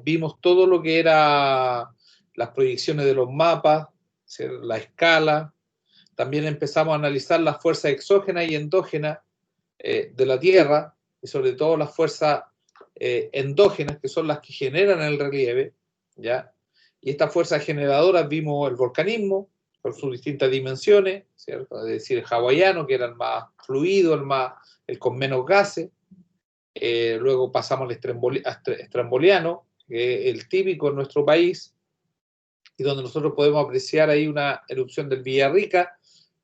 vimos todo lo que era las proyecciones de los mapas, ¿sí? La escala. También empezamos a analizar las fuerzas exógenas y endógenas de la Tierra, y sobre todo las fuerzas endógenas, que son las que generan el relieve, ¿ya? Y estas fuerzas generadoras vimos el volcanismo, por sus distintas dimensiones, ¿cierto? Es decir, el hawaiano, que era el más fluido, el con menos gases. Luego pasamos al estramboliano, que es el típico en nuestro país, y donde nosotros podemos apreciar ahí una erupción del Villarrica,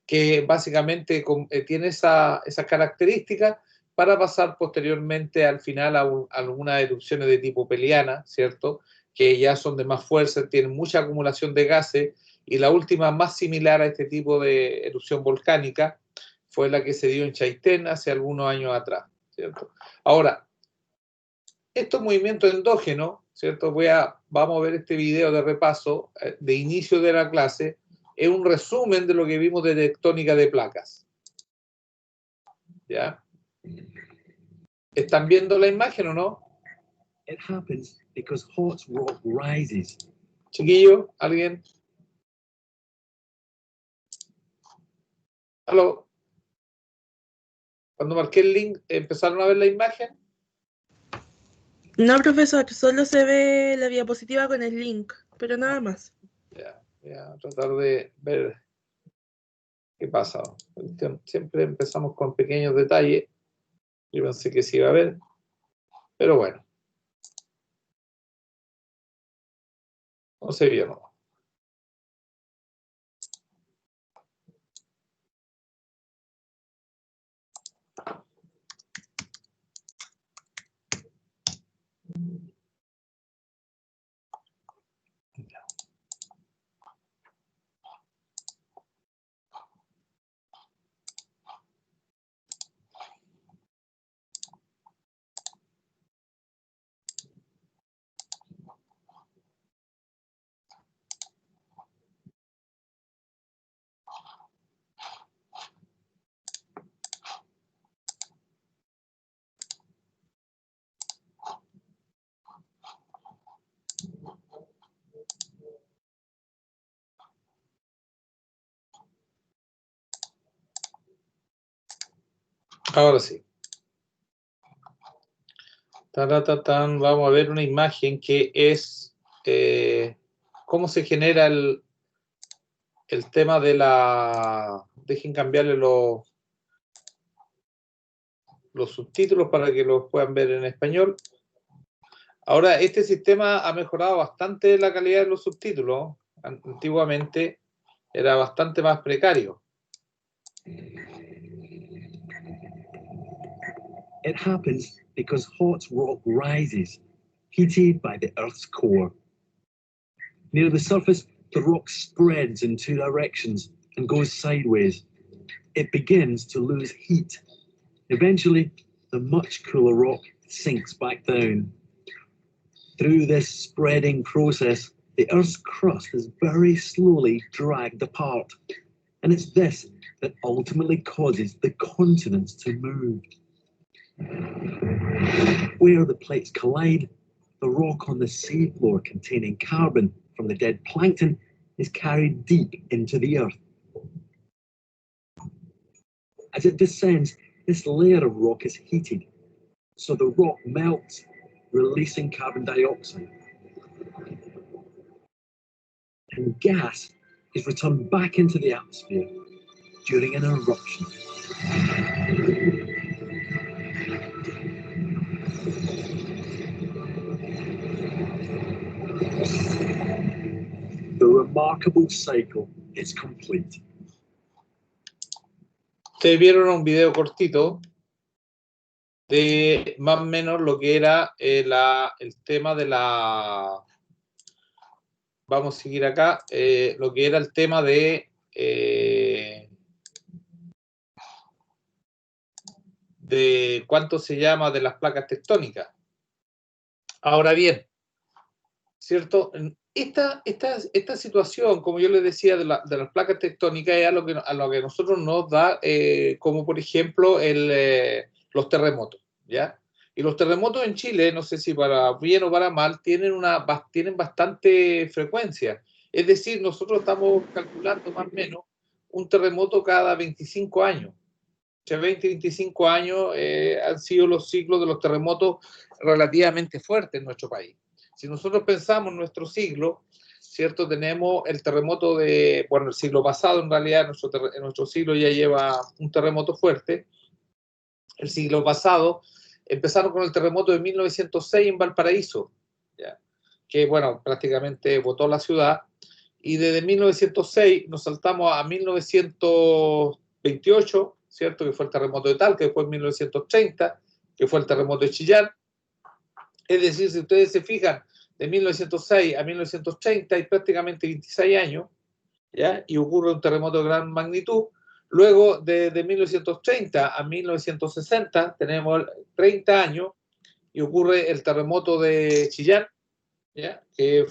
que básicamente tiene esas características para pasar posteriormente al final a algunas erupciones de tipo peliana, ¿cierto? Que ya son de más fuerza, tienen mucha acumulación de gases, y la última más similar a este tipo de erupción volcánica fue la que se dio en Chaitén hace algunos años atrás, ¿cierto? Ahora, estos movimientos endógenos, ¿cierto? Vamos a ver este video de repaso de inicio de la clase. Es un resumen de lo que vimos de tectónica de placas. ¿Ya? ¿Están viendo la imagen o no? It happens because hot rock rises. Chiquillo, ¿alguien? ¿Aló? Cuando marqué el link, ¿empezaron a ver la imagen? No, profesor, solo se ve la diapositiva con el link, pero nada más. Ya, voy a tratar de ver qué pasa. Siempre empezamos con pequeños detalles. Yo pensé que sí iba a ver, pero bueno. No se vio, ¿no? Ahora sí. Vamos a ver una imagen que es cómo se genera el tema de la... Dejen cambiarle los subtítulos para que los puedan ver en español. Ahora, este sistema ha mejorado bastante la calidad de los subtítulos. Antiguamente era bastante más precario. It happens because hot rock rises, heated by the Earth's core. Near the surface, the rock spreads in two directions and goes sideways. It begins to lose heat. Eventually, the much cooler rock sinks back down. Through this spreading process, the Earth's crust is very slowly dragged apart. And it's this that ultimately causes the continents to move. Where the plates collide, the rock on the seafloor containing carbon from the dead plankton is carried deep into the earth. As it descends, this layer of rock is heated, so the rock melts, releasing carbon dioxide. And gas is returned back into the atmosphere during an eruption. The remarkable cycle is complete. Ustedes vieron un video cortito de más o menos lo que era el tema de la... Vamos a seguir acá. Lo que era el tema de cuánto se llama de las placas tectónicas. Ahora bien, ¿cierto? Esta situación, como yo les decía, de las placas tectónicas es a lo que a nosotros nos da, como por ejemplo los terremotos, ¿ya? Y los terremotos en Chile, no sé si para bien o para mal, tienen bastante frecuencia. Es decir, nosotros estamos calculando más o menos un terremoto cada 25 años. O sea, 20, 25 años han sido los ciclos de los terremotos relativamente fuertes en nuestro país. Si nosotros pensamos en nuestro siglo, ¿cierto? Tenemos el terremoto el siglo pasado, en realidad, nuestro siglo ya lleva un terremoto fuerte. El siglo pasado empezaron con el terremoto de 1906 en Valparaíso, ¿ya? Que, bueno, prácticamente botó la ciudad. Y desde 1906 nos saltamos a 1928, ¿cierto? Que fue el terremoto de Talca, después 1930, que fue el terremoto de Chillán. Es decir, si ustedes se fijan, de 1906 a 1930 hay prácticamente 26 años, ¿ya? Y ocurre un terremoto de gran magnitud. Luego, de 1930 a 1960, tenemos 30 años y ocurre el terremoto de Chillán, ¿ya? De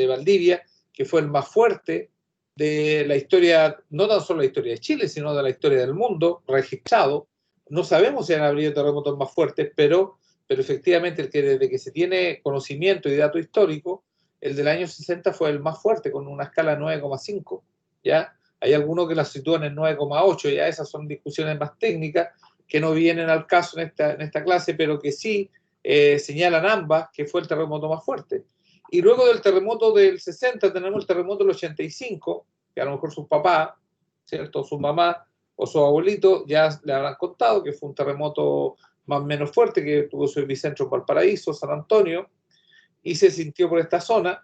Valdivia, que fue el más fuerte de la historia, no tan solo la historia de Chile, sino de la historia del mundo, registrado. No sabemos si han habido terremotos más fuertes, pero efectivamente desde que se tiene conocimiento y dato histórico, el del año 60 fue el más fuerte, con una escala 9,5, ¿ya? Hay algunos que la sitúan en 9,8, ya esas son discusiones más técnicas que no vienen al caso en esta clase, pero que sí señalan ambas que fue el terremoto más fuerte. Y luego del terremoto del 60 tenemos el terremoto del 85, que a lo mejor sus papás, ¿cierto? Su mamá o su abuelito ya le habrán contado que fue un terremoto más o menos fuerte, que tuvo su epicentro en Valparaíso, San Antonio, y se sintió por esta zona.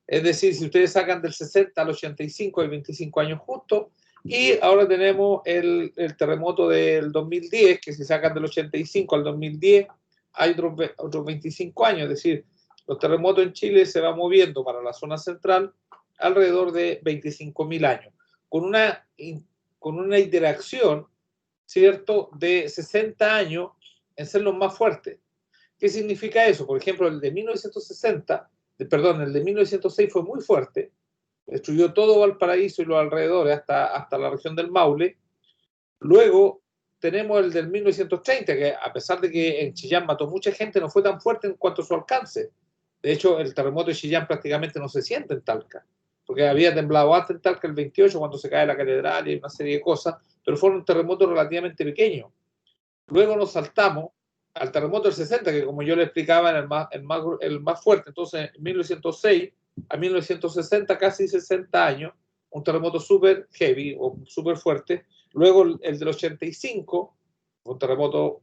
Es decir, si ustedes sacan del 60 al 85, hay 25 años justo. Y ahora tenemos el terremoto del 2010, que si sacan del 85 al 2010, hay otros 25 años. Es decir, los terremotos en Chile se van moviendo para la zona central alrededor de 25.000 años, con una interacción, ¿cierto?, de 60 años en ser los más fuertes. ¿Qué significa eso? Por ejemplo, el de 1906 fue muy fuerte, destruyó todo Valparaíso y los alrededores hasta la región del Maule. Luego tenemos el del 1930, que a pesar de que en Chillán mató mucha gente, no fue tan fuerte en cuanto a su alcance. De hecho, el terremoto de Chillán prácticamente no se siente en Talca, porque había temblado antes en Talca el 28, cuando se cae la catedral y una serie de cosas, pero fue un terremoto relativamente pequeño. Luego nos saltamos al terremoto del 60, que como yo le explicaba era el más fuerte. Entonces, en 1906 a 1960, casi 60 años, un terremoto súper heavy o súper fuerte. Luego el del 85, un terremoto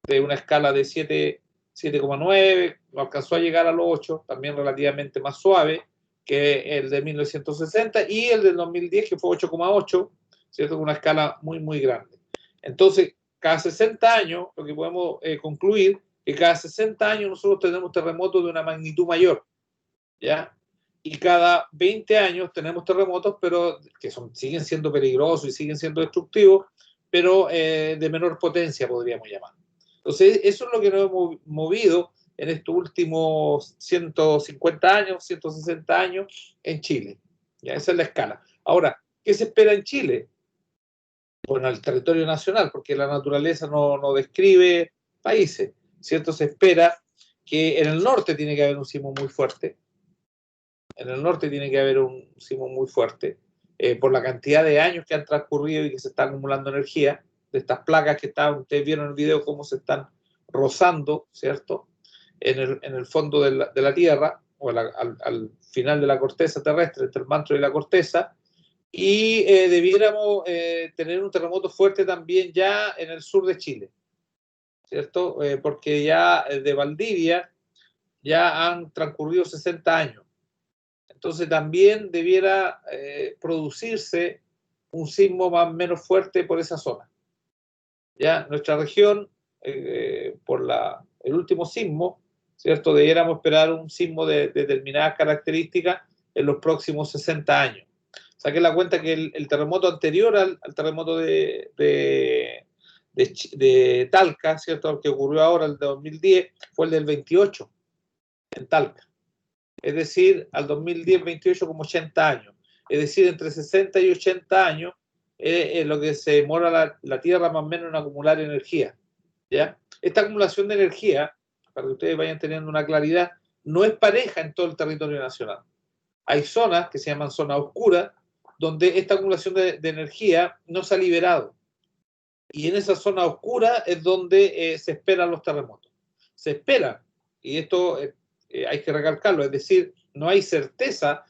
de una escala de 7,9, no alcanzó a llegar a los 8, también relativamente más suave que el de 1960, y el del 2010, que fue 8,8, ¿cierto? Con una escala muy, muy grande. Entonces, cada 60 años, lo que podemos concluir, que cada 60 años nosotros tenemos terremotos de una magnitud mayor, ¿ya? Y cada 20 años tenemos terremotos, pero que siguen siendo peligrosos y siguen siendo destructivos, pero de menor potencia, podríamos llamar. Entonces, eso es lo que nos hemos movido en estos últimos 150 años, 160 años en Chile. ¿Ya? Esa es la escala. Ahora, ¿qué se espera en Chile? Bueno, el territorio nacional, porque la naturaleza no describe países, ¿cierto? Se espera que en el norte tiene que haber un sismo muy fuerte, en el norte tiene que haber un sismo muy fuerte, por la cantidad de años que han transcurrido y que se está acumulando energía, de estas placas que ustedes vieron en el video cómo se están rozando, ¿cierto? En el fondo de la Tierra, o al final de la corteza terrestre, entre el manto y la corteza, y debiéramos tener un terremoto fuerte también ya en el sur de Chile, ¿cierto? Porque ya de Valdivia ya han transcurrido 60 años. Entonces también debiera producirse un sismo más o menos fuerte por esa zona. Ya nuestra región, por el último sismo, ¿cierto? Debiéramos esperar un sismo de determinadas características en los próximos 60 años. Saqué la cuenta que el terremoto anterior al terremoto de Talca, ¿cierto? El que ocurrió ahora, el de 2010, fue el del 28 en Talca. Es decir, al 2010-28 como 80 años. Es decir, entre 60 y 80 años es lo que se demora la Tierra más o menos en acumular energía. ¿ya? Esta acumulación de energía, para que ustedes vayan teniendo una claridad, no es pareja en todo el territorio nacional. Hay zonas que se llaman zonas oscuras, donde esta acumulación de energía no se ha liberado. Y en esa zona oscura es donde se esperan los terremotos. Se espera, y esto hay que recalcarlo, es decir, no hay certeza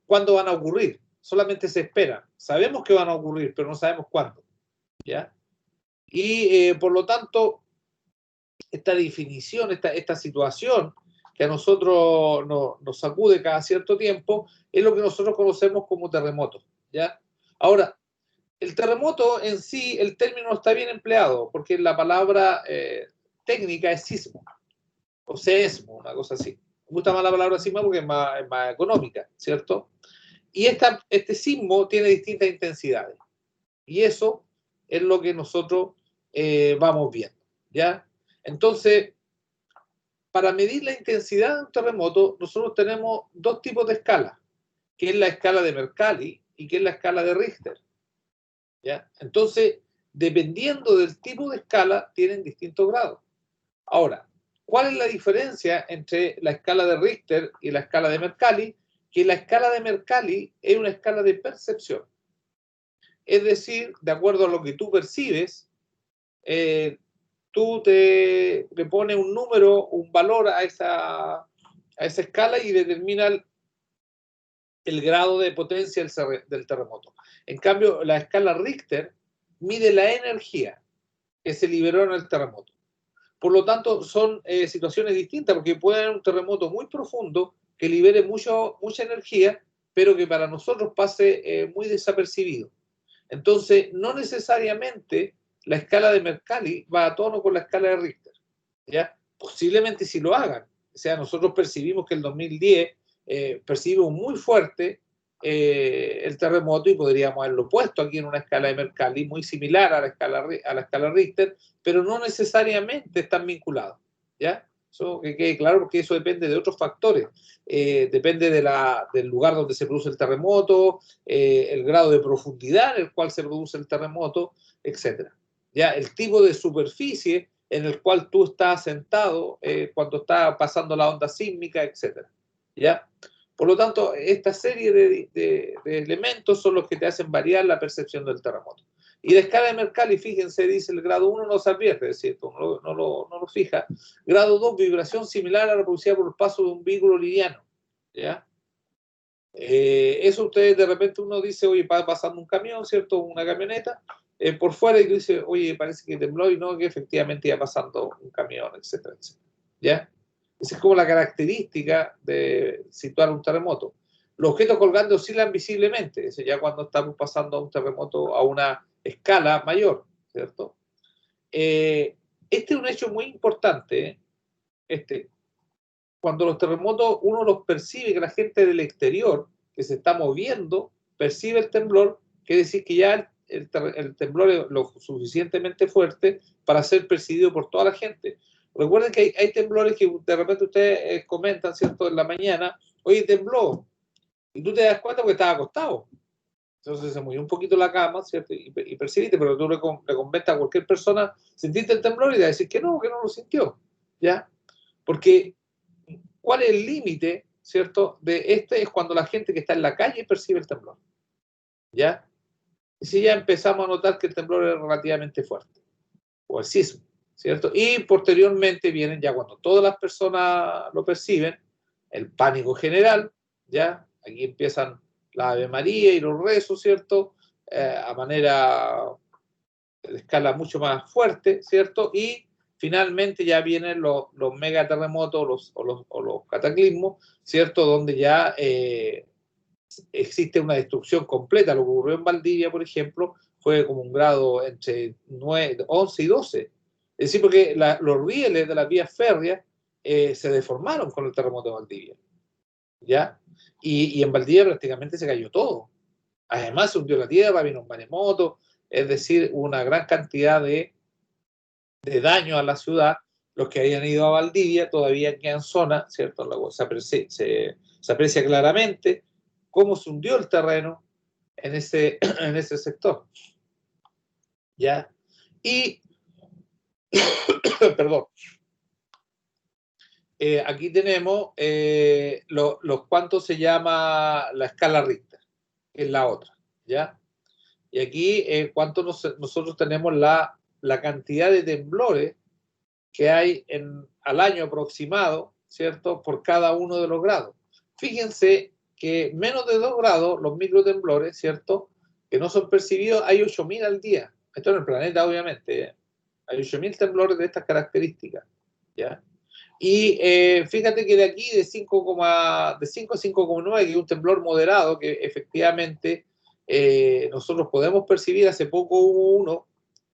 cuándo van a ocurrir, solamente se espera. Sabemos que van a ocurrir, pero no sabemos cuándo, ¿ya? Y por lo tanto, esta definición, esta situación que a nosotros nos sacude cada cierto tiempo, es lo que nosotros conocemos como terremoto, ¿ya? Ahora, el terremoto en sí, el término está bien empleado, porque la palabra técnica es sismo, o seismo, una cosa así. Me gusta más la palabra sismo porque es más económica, ¿cierto? Y este sismo tiene distintas intensidades. Y eso es lo que nosotros vamos viendo, ¿ya? Entonces, para medir la intensidad de un terremoto, nosotros tenemos dos tipos de escalas, que es la escala de Mercalli y que es la escala de Richter, ¿ya? Entonces, dependiendo del tipo de escala, tienen distintos grados. Ahora, ¿cuál es la diferencia entre la escala de Richter y la escala de Mercalli? Que la escala de Mercalli es una escala de percepción. Es decir, de acuerdo a lo que tú percibes, tú le pones un número, un valor a esa escala y determina el grado de potencia del terremoto. En cambio, la escala Richter mide la energía que se liberó en el terremoto. Por lo tanto, son situaciones distintas, porque puede haber un terremoto muy profundo que libere mucha energía, pero que para nosotros pase muy desapercibido. Entonces, no necesariamente la escala de Mercalli va a tono con la escala de Richter, ¿ya? Posiblemente si lo hagan. O sea, nosotros percibimos que el 2010 percibimos muy fuerte el terremoto y podríamos haberlo puesto aquí en una escala de Mercalli muy similar a la escala Richter, pero no necesariamente están vinculados, ¿ya? Eso que quede claro, porque eso depende de otros factores. Depende del lugar donde se produce el terremoto, el grado de profundidad en el cual se produce el terremoto, etc. ¿Ya? El tipo de superficie en el cual tú estás sentado cuando está pasando la onda sísmica, etc. ¿Ya? Por lo tanto, esta serie de elementos son los que te hacen variar la percepción del terremoto. Y la escala de Mercalli, fíjense, dice el grado 1 no se advierte, es cierto, no lo fija. Grado 2, vibración similar a la producida por el paso de un vehículo liviano. ¿Ya? Eso ustedes de repente uno dice, oye, va pasando un camión, ¿cierto? Una camioneta, por fuera y dice, oye, parece que tembló y no, que efectivamente iba pasando un camión, etcétera, etcétera. ¿Ya? Esa es como la característica de situar un terremoto. Los objetos colgantes oscilan visiblemente, eso ya cuando estamos pasando a un terremoto a una escala mayor, ¿cierto? Este es un hecho muy importante, cuando los terremotos uno los percibe, que la gente del exterior que se está moviendo percibe el temblor, quiere decir que ya el temblor es lo suficientemente fuerte para ser percibido por toda la gente. Recuerden que hay temblores que de repente ustedes comentan, ¿cierto? En la mañana, oye, tembló, y tú te das cuenta porque estás acostado. Entonces se movió un poquito la cama, ¿cierto? Y percibiste, pero tú le comentas a cualquier persona, ¿sentiste el temblor? Y te va a decir que no lo sintió, ¿ya? Porque ¿cuál es el límite, cierto? Es cuando la gente que está en la calle percibe el temblor, ¿ya? Y si ya empezamos a notar que el temblor es relativamente fuerte, o el sismo, ¿cierto? Y posteriormente vienen ya cuando todas las personas lo perciben, el pánico general, ¿ya? Aquí empiezan la Ave María y los rezos, ¿cierto? A manera de escala mucho más fuerte, ¿cierto? Y finalmente ya vienen los megaterremotos o los cataclismos, ¿cierto? Donde ya existe una destrucción completa. Lo que ocurrió en Valdivia, por ejemplo, fue como un grado entre 11 y 12. Es decir, porque los rieles de las vías férreas se deformaron con el terremoto de Valdivia, ¿ya? Y en Valdivia prácticamente se cayó todo. Además se hundió la tierra, vino un maremoto, es decir, una gran cantidad de daño a la ciudad. Los que hayan ido a Valdivia todavía quedan zonas, ¿cierto? Se aprecia claramente cómo se hundió el terreno en ese sector, ¿ya? Y Perdón. Aquí tenemos los cuántos se llama la escala Richter, que es la otra, ¿ya? Y aquí cuánto nosotros tenemos la cantidad de temblores que hay al año aproximado, ¿cierto? Por cada uno de los grados. Fíjense que menos de 2 grados, los microtemblores, ¿cierto? Que no son percibidos, hay 8.000 al día. Esto en el planeta, obviamente, ¿eh? Hay 8.000 temblores de estas características, ¿ya? Y fíjate que de aquí, de 5 a 5,9, que es un temblor moderado, que efectivamente nosotros podemos percibir, hace poco hubo uno,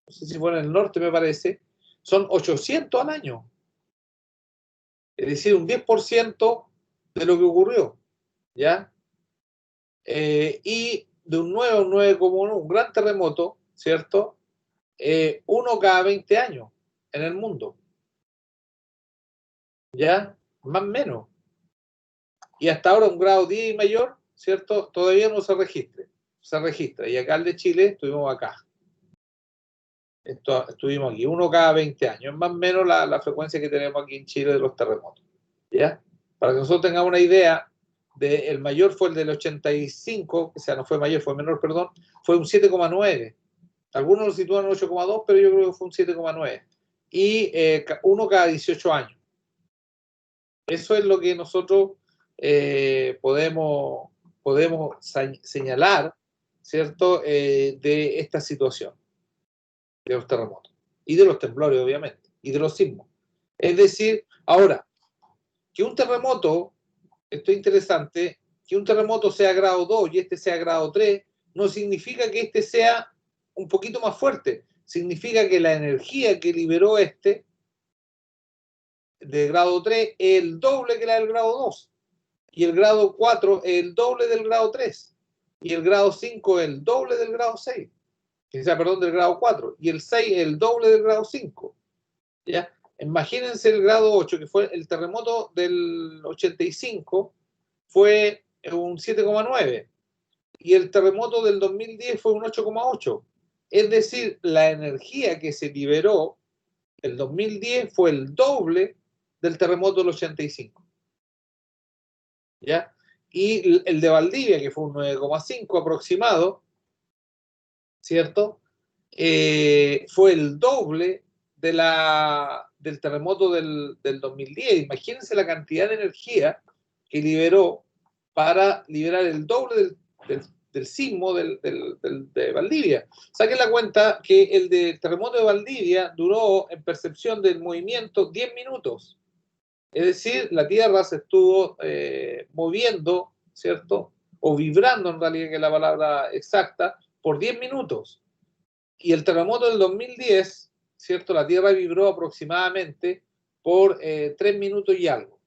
no sé si fue en el norte, me parece, son 800 al año. Es decir, un 10% de lo que ocurrió, ¿ya? Y de un 9 a un 9,1, un gran terremoto, ¿cierto? Uno cada 20 años en el mundo, ¿ya? Más o menos. Y hasta ahora un grado 10 y mayor, ¿cierto? Todavía no se registra. Y acá el de Chile estuvimos acá. Estuvimos aquí, uno cada 20 años. Es más o menos la frecuencia que tenemos aquí en Chile de los terremotos, ¿ya? Para que nosotros tengamos una idea, el mayor fue el del 85, o sea, no fue mayor, fue menor, perdón, fue un 7,9. Algunos lo sitúan en 8,2, pero yo creo que fue un 7,9. Y uno cada 18 años. Eso es lo que nosotros podemos señalar, ¿cierto?, de esta situación, de los terremotos. Y de los temblores, obviamente. Y de los sismos. Es decir, ahora, que un terremoto, esto es interesante, que un terremoto sea grado 2 y este sea grado 3, no significa que este sea un poquito más fuerte. Significa que la energía que liberó este de grado 3 es el doble que la del grado 2. Y el grado 4 es el doble del grado 3. Y el grado 5 es el doble del grado 6. Perdón, del grado 4. Y el 6 es el doble del grado 5. ¿Ya? Imagínense el grado 8, que fue el terremoto del 85, fue un 7,9. Y el terremoto del 2010 fue un 8,8. Es decir, la energía que se liberó el 2010 fue el doble del terremoto del 85. ¿Ya? Y el de Valdivia, que fue un 9,5 aproximado, ¿cierto? Fue el doble del terremoto del 2010. Imagínense la cantidad de energía que liberó para liberar el doble del sismo de Valdivia. Saquen la cuenta que el del terremoto de Valdivia duró, en percepción del movimiento, 10 minutos. Es decir, la Tierra se estuvo moviendo, ¿cierto? O vibrando, en realidad, que es la palabra exacta, por 10 minutos. Y el terremoto del 2010, ¿cierto? La Tierra vibró aproximadamente por 3 minutos y algo.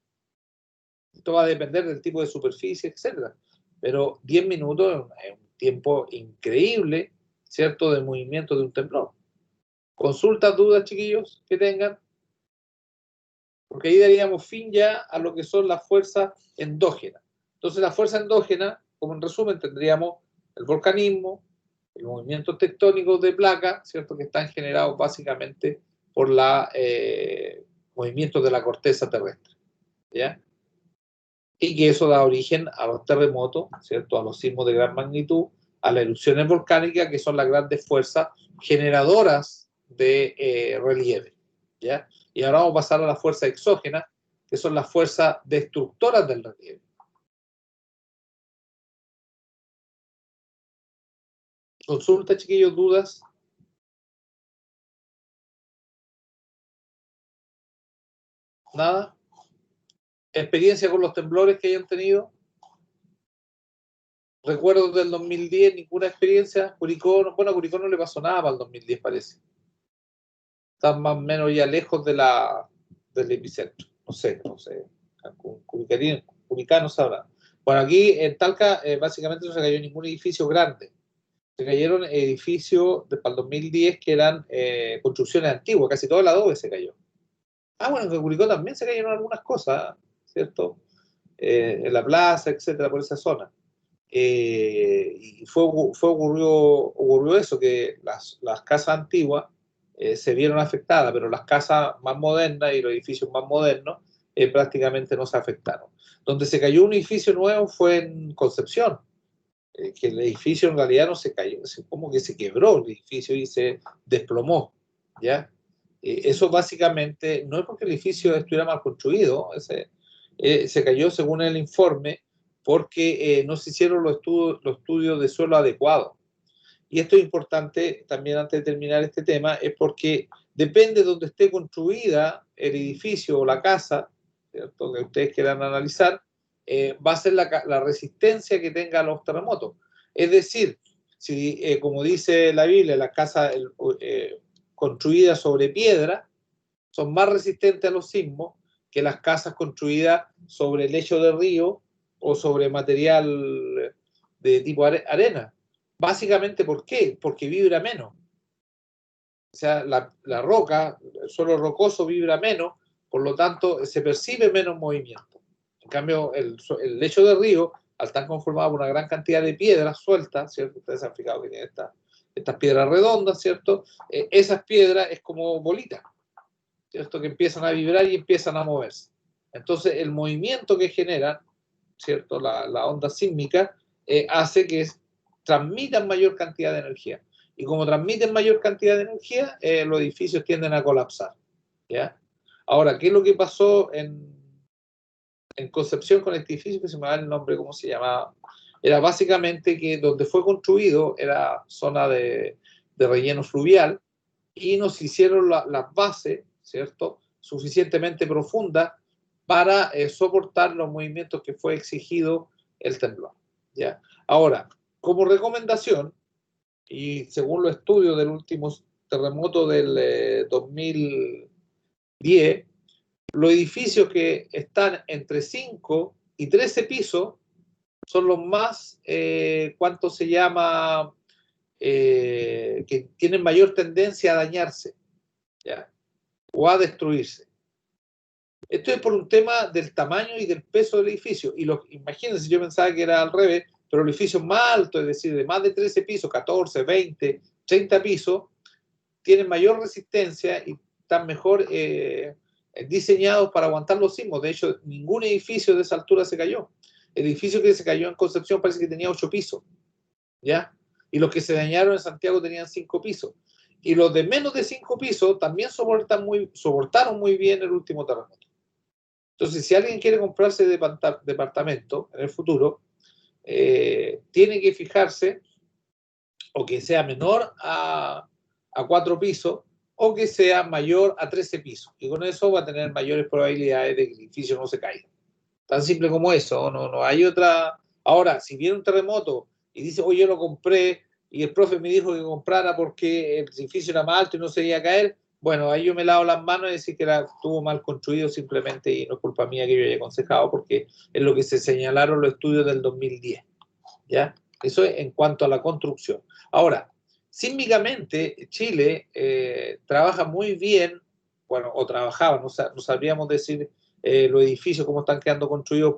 Esto va a depender del tipo de superficie, etc. Pero 10 minutos es un tiempo increíble, ¿cierto? De movimiento de un temblor. ¿Consultas, dudas, chiquillos, que tengan? Porque ahí daríamos fin ya a lo que son las fuerzas endógenas. Entonces, la fuerza endógena, como en resumen, tendríamos el volcanismo, el movimiento tectónico de placas, ¿cierto?, que están generados básicamente por los movimientos de la corteza terrestre, ¿ya? Y que eso da origen a los terremotos, ¿cierto?, a los sismos de gran magnitud, a las erupciones volcánicas, que son las grandes fuerzas generadoras de relieve, ¿ya? Y ahora vamos a pasar a las fuerzas exógenas, que son las fuerzas destructoras del relieve. Consulta, chiquillos, dudas. Nada. Experiencia con los temblores que hayan tenido. Recuerdos del 2010, ninguna experiencia. Curicó, bueno, a Curicó no le pasó nada para el 2010, parece. Están más o menos ya lejos del epicentro. No sé. Curicano sabrá. Bueno, aquí en Talca básicamente no se cayó ningún edificio grande. Se cayeron edificios para el 2010 que eran construcciones antiguas, casi todo el adobe se cayó. Ah, bueno, en Curicó también se cayeron algunas cosas, ¿cierto? En la plaza, etcétera, por esa zona. Y ocurrió eso, que las casas antiguas se vieron afectadas, pero las casas más modernas y los edificios más modernos prácticamente no se afectaron. Donde se cayó un edificio nuevo fue en Concepción, que el edificio en realidad no se cayó, como que se quebró el edificio y se desplomó, ¿ya? Eso básicamente no es porque el edificio estuviera mal construido, se cayó según el informe porque no se hicieron los estudios de suelo adecuados. Y esto es importante también antes de terminar este tema, es porque depende de donde esté construida el edificio o la casa, ¿cierto?, que ustedes quieran analizar, va a ser la resistencia que tenga a los terremotos. Es decir, si, como dice la Biblia, las casas construidas sobre piedra son más resistentes a los sismos que las casas construidas sobre lecho de río o sobre material de tipo arena. Básicamente, ¿por qué? Porque vibra menos. O sea, la roca, el suelo rocoso vibra menos, por lo tanto, se percibe menos movimiento. En cambio, el lecho de río, al estar conformado por una gran cantidad de piedras sueltas, ¿cierto? Ustedes han fijado que tiene estas piedras redondas, ¿cierto? Esas piedras es como bolitas, ¿cierto? Que empiezan a vibrar y empiezan a moverse. Entonces, el movimiento que generan, ¿cierto? La onda sísmica hace que transmitan mayor cantidad de energía. Y como transmiten mayor cantidad de energía, los edificios tienden a colapsar, ¿ya? Ahora, ¿qué es lo que pasó en Concepción con este edificio? Que se me da el nombre, ¿cómo se llamaba? Era básicamente que donde fue construido era zona de relleno fluvial y nos hicieron las bases, ¿cierto?, suficientemente profundas para soportar los movimientos que fue exigido el temblor, ¿ya? Ahora, como recomendación, y según los estudios del último terremoto del 2010, los edificios que están entre 5 y 13 pisos son los más, ¿cuánto se llama? Que tienen mayor tendencia a dañarse, ¿ya?, o a destruirse. Esto es por un tema del tamaño y del peso del edificio. Y imagínense, yo pensaba que era al revés, pero los edificios más altos, es decir, de más de 13 pisos, 14, 20, 30 pisos, tienen mayor resistencia y están mejor diseñados para aguantar los sismos. De hecho, ningún edificio de esa altura se cayó. El edificio que se cayó en Concepción parece que tenía 8 pisos, ¿ya? Y los que se dañaron en Santiago tenían 5 pisos. Y los de menos de 5 pisos también soportaron muy bien el último terremoto. Entonces, si alguien quiere comprarse departamento en el futuro, tiene que fijarse o que sea menor a 4 pisos o que sea mayor a 13 pisos. Y con eso va a tener mayores probabilidades de que el edificio no se caiga. Tan simple como eso, no hay otra. Ahora, si viene un terremoto y dice, oye, yo lo compré y el profe me dijo que comprara porque el edificio era más alto y no se iba a caer, bueno, ahí yo me lavo las manos y decir que estuvo mal construido simplemente y no es culpa mía que yo haya aconsejado porque es lo que se señalaron los estudios del 2010, ¿ya? Eso es en cuanto a la construcción. Ahora, sísmicamente, Chile trabaja muy bien, bueno, o trabajaba, no sabríamos decir los edificios cómo están quedando construidos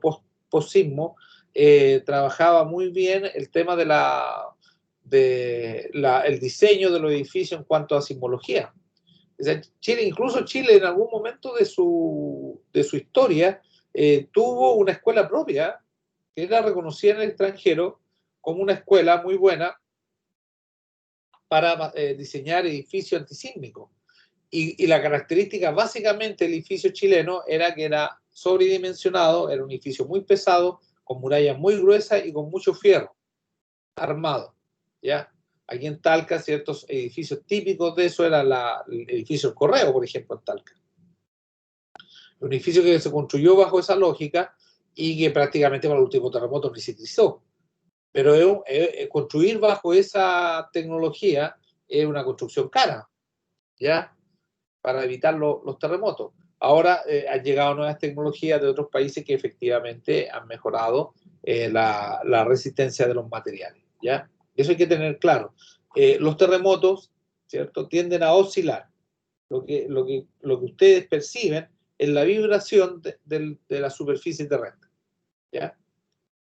post-sismo, trabajaba muy bien el tema el diseño de los edificios en cuanto a sismología. O sea, incluso Chile en algún momento de su historia tuvo una escuela propia que era reconocida en el extranjero como una escuela muy buena para diseñar edificios antisísmicos. Y la característica básicamente del edificio chileno era que era sobredimensionado, era un edificio muy pesado, con murallas muy gruesas y con mucho fierro armado, ¿ya? Aquí en Talca, ciertos edificios típicos de eso era el edificio del Correo, por ejemplo, en Talca. Un edificio que se construyó bajo esa lógica y que prácticamente para el último terremoto no se utilizó. Pero construir bajo esa tecnología es una construcción cara, ¿ya?, para evitar los terremotos. Ahora han llegado nuevas tecnologías de otros países que efectivamente han mejorado la resistencia de los materiales, ¿ya? Eso hay que tener claro. Los terremotos, ¿cierto?, tienden a oscilar. Lo que ustedes perciben es la vibración de la superficie terrestre, ¿ya?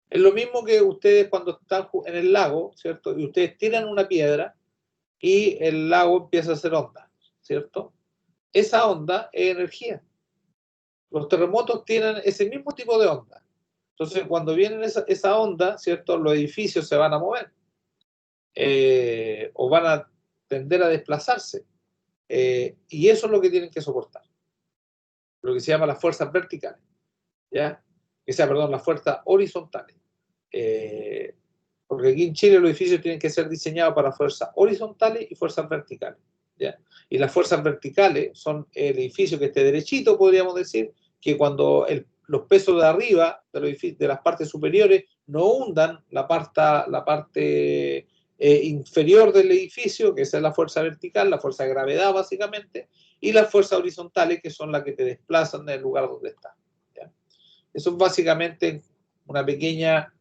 Es lo mismo que ustedes cuando están en el lago, ¿cierto?, y ustedes tiran una piedra y el lago empieza a hacer ondas, ¿cierto? Esa onda es energía. Los terremotos tienen ese mismo tipo de onda. Entonces, cuando viene esa onda, ¿cierto? Los edificios se van a mover o van a tender a desplazarse. Y eso es lo que tienen que soportar. Lo que se llama las fuerzas verticales. ¿Ya? Las fuerzas horizontales. Porque aquí en Chile los edificios tienen que ser diseñados para fuerzas horizontales y fuerzas verticales. ¿Ya? Y las fuerzas verticales son el edificio que esté derechito, podríamos decir, que cuando los pesos de arriba de las partes superiores no hundan la parte inferior del edificio, que esa es la fuerza vertical, la fuerza de gravedad básicamente, y las fuerzas horizontales, que son las que te desplazan del lugar donde estás. ¿Ya? Eso es básicamente una pequeña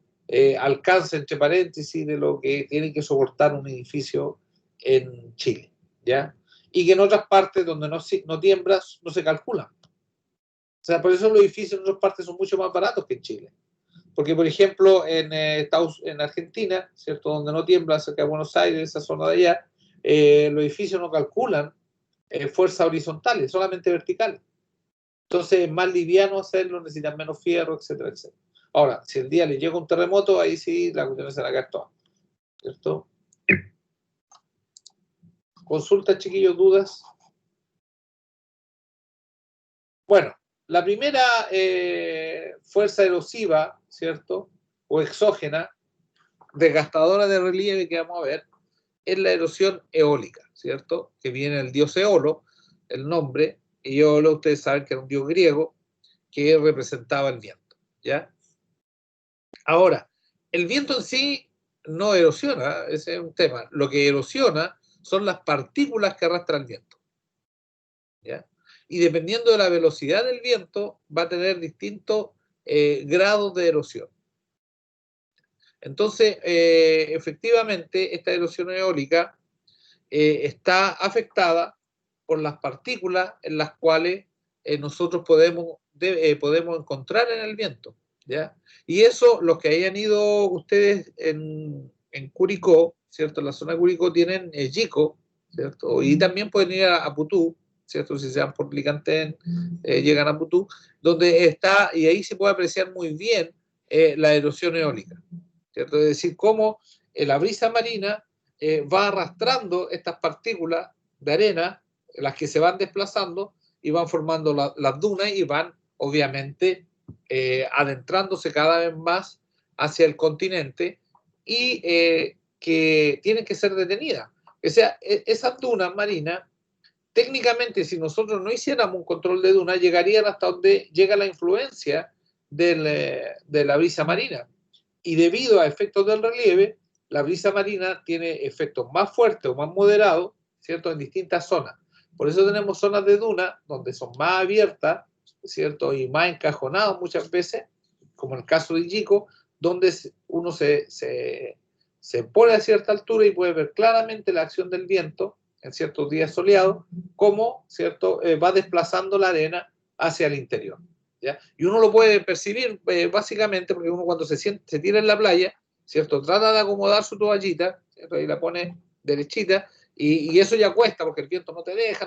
alcance, entre paréntesis, de lo que tiene que soportar un edificio en Chile, ¿ya? Y que en otras partes donde no tiembla, no se calculan. O sea, por eso los edificios en otras partes son mucho más baratos que en Chile. Porque, por ejemplo, en Argentina, ¿cierto? Donde no tiembla, cerca de Buenos Aires, esa zona de allá, los edificios no calculan fuerzas horizontales, solamente verticales. Entonces es más liviano hacerlo, necesitan menos fierro, etcétera, etcétera. Ahora, si el día le llega un terremoto, ahí sí la cuestión se la cae toda, ¿cierto? Consulta, chiquillos, dudas. Bueno, la primera fuerza erosiva, ¿cierto? O exógena, desgastadora de relieve que vamos a ver, es la erosión eólica, ¿cierto? Que viene del dios Eolo, el nombre, y Eolo, ustedes saben que era un dios griego que representaba el viento, ¿ya? Ahora, el viento en sí no erosiona, ese es un tema. Lo que erosiona son las partículas que arrastra el viento, ¿ya? Y dependiendo de la velocidad del viento, va a tener distintos grados de erosión. Entonces, efectivamente, esta erosión eólica está afectada por las partículas en las cuales nosotros podemos encontrar en el viento, ¿ya? Y eso, los que hayan ido ustedes en Curicó, ¿cierto? En la zona de Curicó tienen Yico, ¿cierto? Y también pueden ir a Putú, ¿cierto? Si se van por Licantén, llegan a Putú, donde está, y ahí se puede apreciar muy bien la erosión eólica, ¿cierto? Es decir, cómo la brisa marina va arrastrando estas partículas de arena, las que se van desplazando y van formando las dunas y van, obviamente, adentrándose cada vez más hacia el continente y que tienen que ser detenidas. O sea, esas dunas marinas, técnicamente, si nosotros no hiciéramos un control de dunas, llegarían hasta donde llega la influencia de la brisa marina. Y debido a efectos del relieve, la brisa marina tiene efectos más fuertes o más moderados, ¿cierto? En distintas zonas. Por eso tenemos zonas de duna donde son más abiertas, ¿cierto? Y más encajonadas muchas veces, como en el caso de Yico, donde uno se pone a cierta altura y puede ver claramente la acción del viento en ciertos días soleados, cómo, ¿cierto? Va desplazando la arena hacia el interior. ¿Ya? Y uno lo puede percibir básicamente porque uno cuando se tira en la playa, ¿cierto? Trata de acomodar su toallita, ¿cierto? Y la pone derechita y eso ya cuesta porque el viento no te deja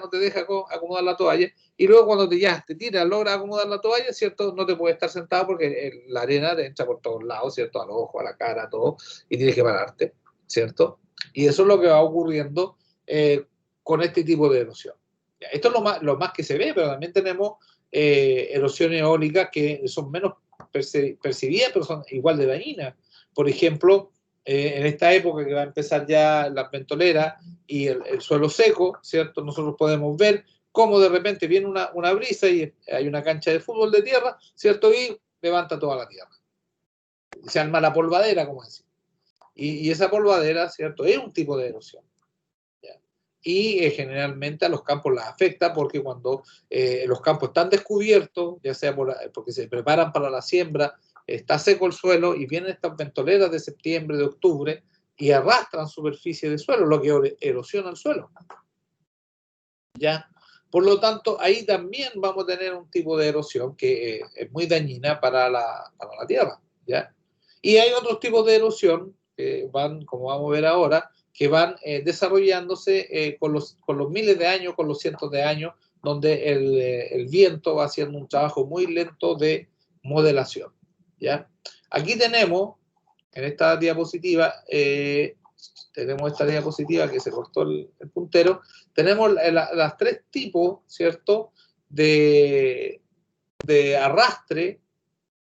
acomodar la toalla y luego cuando ya te tiras, logras acomodar la toalla, ¿cierto? No te puedes estar sentado porque la arena te entra por todos lados, ¿cierto? Al ojo, a la cara, a todo y tienes que pararte, ¿cierto? Y eso es lo que va ocurriendo con este tipo de erosión. Esto es lo más que se ve, pero también tenemos erosiones eólicas que son menos percibidas, pero son igual de dañinas. Por ejemplo, en esta época que va a empezar ya las ventoleras y el suelo seco, ¿cierto? Nosotros podemos ver cómo de repente viene una brisa y hay una cancha de fútbol de tierra, ¿cierto? Y levanta toda la tierra. Se arma la polvadera, como decimos. Y esa polvadera, ¿cierto? Es un tipo de erosión. Y generalmente a los campos las afecta porque cuando los campos están descubiertos, ya sea porque se preparan para la siembra, está seco el suelo y vienen estas ventoleras de septiembre, de octubre y arrastran superficie de suelo, lo que erosiona el suelo. ¿Ya? Por lo tanto, ahí también vamos a tener un tipo de erosión que es muy dañina para la tierra. ¿Ya? Y hay otros tipos de erosión que van, como vamos a ver ahora, que van desarrollándose con los miles de años, con los cientos de años, donde el viento va haciendo un trabajo muy lento de modelación. ¿Ya? Aquí tenemos, en esta diapositiva, tenemos esta diapositiva que se cortó el puntero, tenemos las tres tipos, ¿cierto?, de arrastre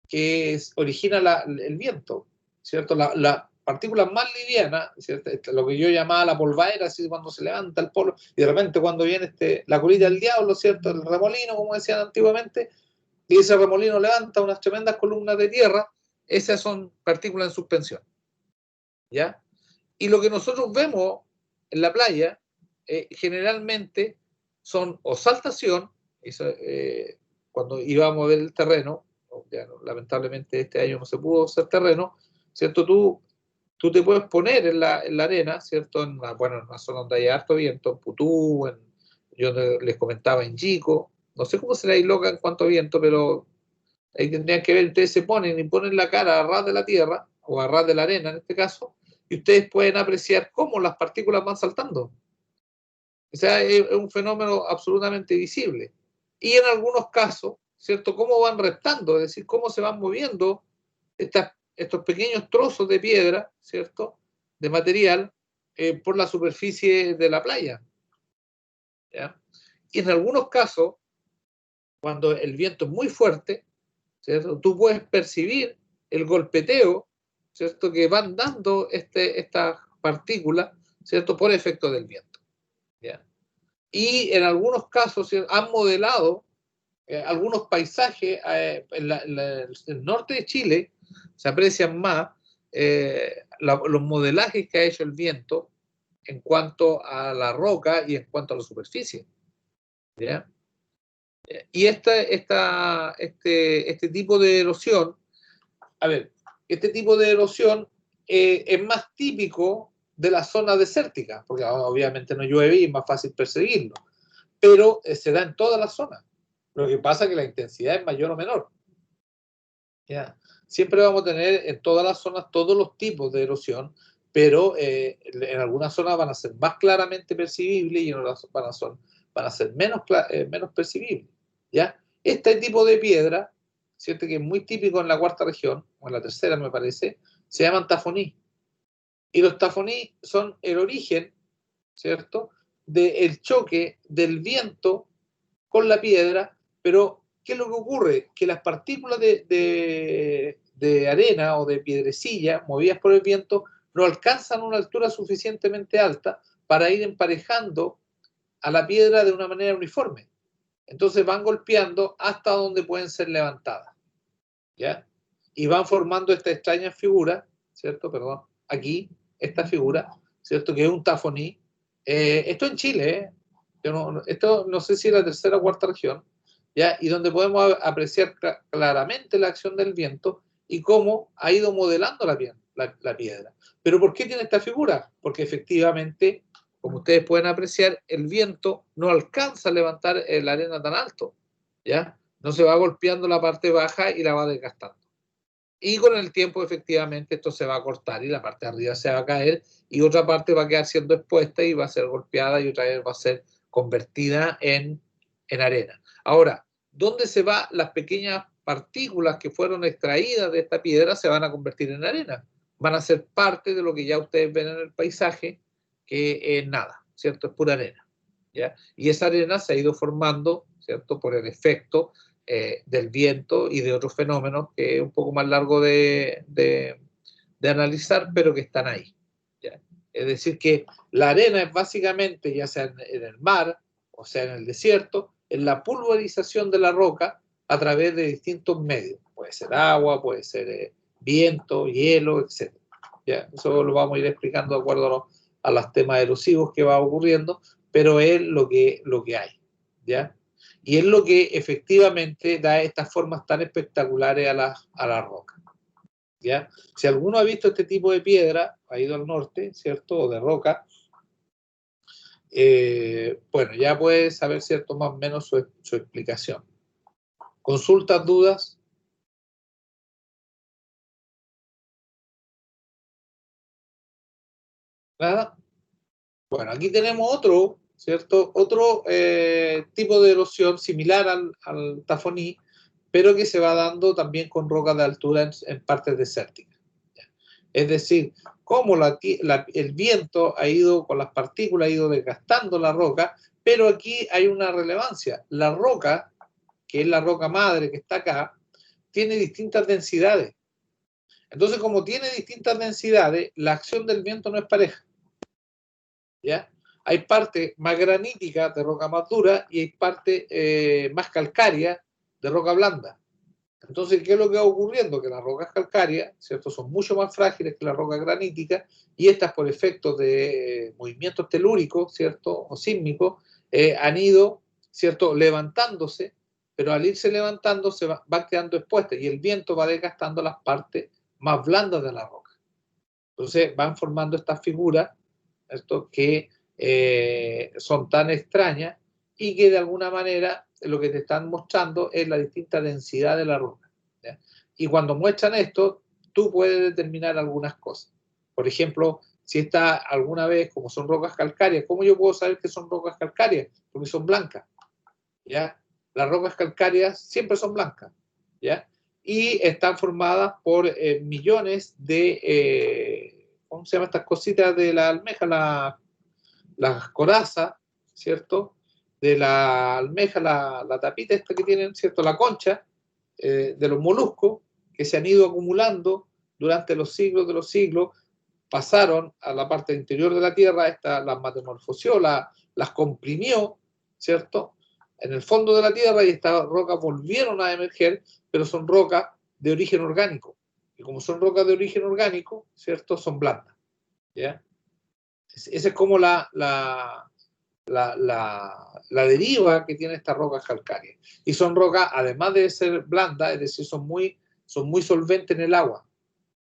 que origina el viento, ¿cierto? La partícula más liviana, ¿cierto? Lo que yo llamaba la polvaera, así cuando se levanta el polvo, y de repente cuando viene la colilla del diablo, ¿cierto? El remolino, como decían antiguamente, y ese remolino levanta unas tremendas columnas de tierra, esas son partículas en suspensión, ¿ya? Y lo que nosotros vemos en la playa, generalmente son o saltación, cuando íbamos a ver el terreno, ya lamentablemente este año no se pudo hacer terreno, ¿cierto? Tú te puedes poner en la arena, ¿cierto? En una zona donde hay harto viento, en Putú, yo les comentaba en Yico, no sé cómo será ahí loca en cuanto a viento, pero ahí tendrían que ver, ustedes se ponen y ponen la cara a ras de la tierra, o a ras de la arena en este caso, y ustedes pueden apreciar cómo las partículas van saltando. O sea, es un fenómeno absolutamente visible. Y en algunos casos, ¿cierto? Cómo van restando, es decir, cómo se van moviendo estos pequeños trozos de piedra, ¿cierto? De material por la superficie de la playa. ¿Ya? Y en algunos casos, cuando el viento es muy fuerte, ¿cierto? Tú puedes percibir el golpeteo, ¿cierto?, que van dando estas partículas, ¿cierto?, por efecto del viento. ¿Ya? Y en algunos casos, ¿cierto?, han modelado algunos paisajes en el norte de Chile, se aprecian más los modelajes que ha hecho el viento en cuanto a la roca y en cuanto a la superficie. ¿Ya? Y este tipo de erosión, a ver, este tipo de erosión es más típico de la zona desértica, porque obviamente no llueve y es más fácil perseguirlo, pero se da en todas las zonas. Lo que pasa es que la intensidad es mayor o menor. ¿Ya? Siempre vamos a tener en todas las zonas todos los tipos de erosión, pero en algunas zonas van a ser más claramente percibibles y en otras van a ser menos percibibles. ¿Ya? Este tipo de piedra, ¿cierto?, que es muy típico en la cuarta región, o en la tercera me parece, se llaman tafoní. Y los tafoní son el origen, ¿cierto?, del choque del viento con la piedra, pero ¿qué es lo que ocurre? Que las partículas de arena o de piedrecilla movidas por el viento no alcanzan una altura suficientemente alta para ir emparejando a la piedra de una manera uniforme. Entonces van golpeando hasta donde pueden ser levantadas, ¿ya? Y van formando esta extraña figura, ¿cierto? Perdón, aquí, esta figura, ¿cierto?, que es un tafoní. Esto en Chile, esto no sé si es la tercera o cuarta región, ¿ya? Y donde podemos apreciar claramente la acción del viento y cómo ha ido modelando la piedra. ¿Pero por qué tiene esta figura? Porque efectivamente, como ustedes pueden apreciar, el viento no alcanza a levantar la arena tan alto, ¿ya? No se va golpeando la parte baja y la va desgastando. Y con el tiempo, efectivamente, esto se va a cortar y la parte de arriba se va a caer y otra parte va a quedar siendo expuesta y va a ser golpeada y otra vez va a ser convertida en arena. Ahora, ¿dónde se van las pequeñas partículas que fueron extraídas de esta piedra? Se van a convertir en arena. Van a ser parte de lo que ya ustedes ven en el paisaje, que es nada, ¿cierto? Es pura arena. ¿Ya? Y esa arena se ha ido formando, ¿cierto?, por el efecto del viento y de otros fenómenos que es un poco más largo de analizar, pero que están ahí. ¿Ya? Es decir, que la arena es básicamente, ya sea en el mar, o sea en el desierto, en la pulverización de la roca a través de distintos medios. Puede ser agua, puede ser viento, hielo, etc. ¿Ya? Eso lo vamos a ir explicando de acuerdo a los temas erosivos que va ocurriendo, pero es lo que hay. ¿Ya? Y es lo que efectivamente da estas formas tan espectaculares a la roca. ¿Ya? Si alguno ha visto este tipo de piedra, ha ido al norte, ¿cierto? O de roca, bueno, ya puede saber, ¿cierto?, más o menos su explicación. ¿Consultas, dudas? ¿Nada? Bueno, aquí tenemos otro, ¿cierto? Otro tipo de erosión similar al tafoní, pero que se va dando también con rocas de altura en partes desérticas. Es decir, cómo el viento ha ido, con las partículas, ha ido desgastando la roca, pero aquí hay una relevancia. La roca, que es la roca madre que está acá, tiene distintas densidades. Entonces, como tiene distintas densidades, la acción del viento no es pareja. ¿Ya? Hay parte más granítica de roca más dura y hay parte más calcárea de roca blanda. Entonces, ¿qué es lo que va ocurriendo? Que las rocas calcáreas, ¿cierto?, son mucho más frágiles que las rocas graníticas y estas, por efectos de movimientos telúricos, ¿cierto?, o sísmicos, han ido, ¿cierto?, levantándose, pero al irse levantando se van quedando expuestas y el viento va desgastando las partes más blandas de la roca. Entonces, van formando estas figuras, ¿cierto?, que son tan extrañas y que de alguna manera lo que te están mostrando es la distinta densidad de la roca, ¿ya? Y cuando muestran esto, tú puedes determinar algunas cosas. Por ejemplo, si está alguna vez, como son rocas calcáreas, ¿cómo yo puedo saber que son rocas calcáreas? Porque son blancas, ¿ya? Las rocas calcáreas siempre son blancas, ¿ya? Y están formadas por millones de, ¿cómo se llaman estas cositas de la almeja? Las corazas, ¿cierto? De la almeja, la tapita esta que tienen, ¿cierto? La concha, de los moluscos que se han ido acumulando durante los siglos de los siglos, pasaron a la parte interior de la Tierra, las metamorfoseó, las comprimió, ¿cierto?, en el fondo de la Tierra, y estas rocas volvieron a emerger, pero son rocas de origen orgánico. Y como son rocas de origen orgánico, ¿cierto?, son blandas, ¿ya? Esa es como la deriva que tiene estas rocas calcáreas. Y son rocas, además de ser blandas, es decir, son muy solventes en el agua.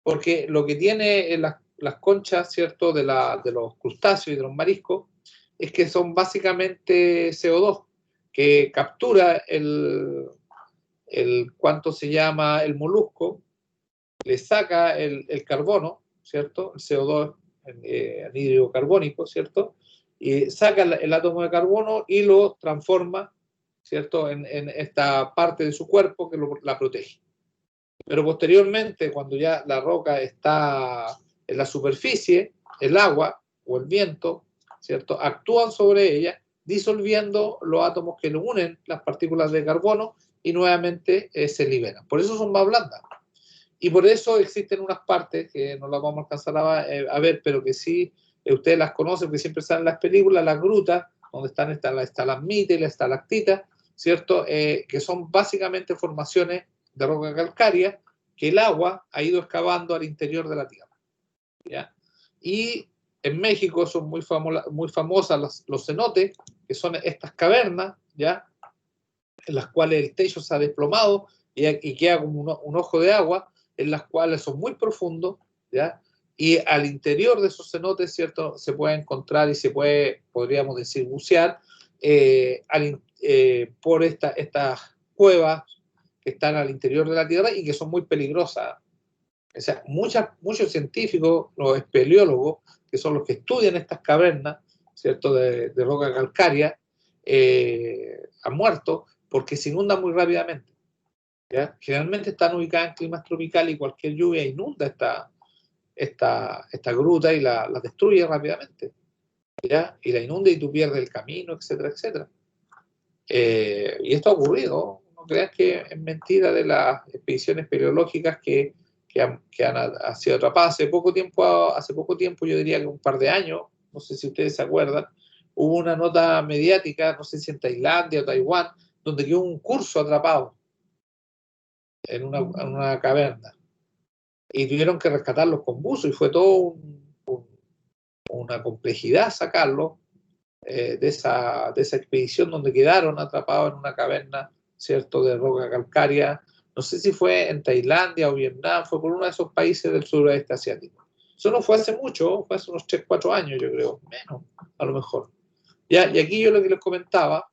Porque lo que tiene en las conchas, ¿cierto?, de los crustáceos y de los mariscos, es que son básicamente CO2, que captura ¿cuánto se llama? El molusco, le saca el carbono, ¿cierto?, el CO2 anhídrido carbónico, ¿cierto?, y saca el átomo de carbono y lo transforma, ¿cierto?, en esta parte de su cuerpo que la protege. Pero posteriormente, cuando ya la roca está en la superficie, el agua o el viento, ¿cierto?, actúan sobre ella, disolviendo los átomos que lo unen, las partículas de carbono, y nuevamente se liberan. Por eso son más blandas. Y por eso existen unas partes que no las vamos a alcanzar a ver, pero que sí ustedes las conocen, porque siempre salen en las películas, las grutas, donde están la estalagmita y la estalactita, ¿cierto? Que son básicamente formaciones de roca calcárea que el agua ha ido excavando al interior de la Tierra, ¿ya? Y en México son muy famosas los cenotes, que son estas cavernas, ¿ya?, en las cuales el techo se ha desplomado y queda como un ojo de agua, en las cuales son muy profundos, ¿ya? Y al interior de esos cenotes, ¿cierto?, se puede encontrar y se puede, podríamos decir, bucear por estas cuevas que están al interior de la Tierra y que son muy peligrosas. O sea, muchos científicos, los espeleólogos, que son los que estudian estas cavernas, ¿cierto?, de roca calcárea, han muerto porque se inundan muy rápidamente, ¿ya? Generalmente están ubicadas en climas tropicales y cualquier lluvia inunda esta gruta y la destruye rápidamente, ¿ya? Y la inunda y tú pierdes el camino, etcétera, etcétera. Y esto ha ocurrido, no creas que es mentira de las expediciones espeleológicas que han sido atrapadas. Hace poco tiempo, yo diría que un par de años, no sé si ustedes se acuerdan, hubo una nota mediática, no sé si en Tailandia o Taiwán, donde quedó un curso atrapado en una caverna y tuvieron que rescatarlos con buzo y fue todo una complejidad sacarlos de esa expedición donde quedaron atrapados en una caverna, ¿cierto?, de roca calcárea. No sé si fue en Tailandia o Vietnam, fue por uno de esos países del suroeste asiático. Eso no fue hace mucho, fue hace unos 3, 4 años, yo creo, menos, a lo mejor. ¿Ya? Y aquí yo lo que les comentaba,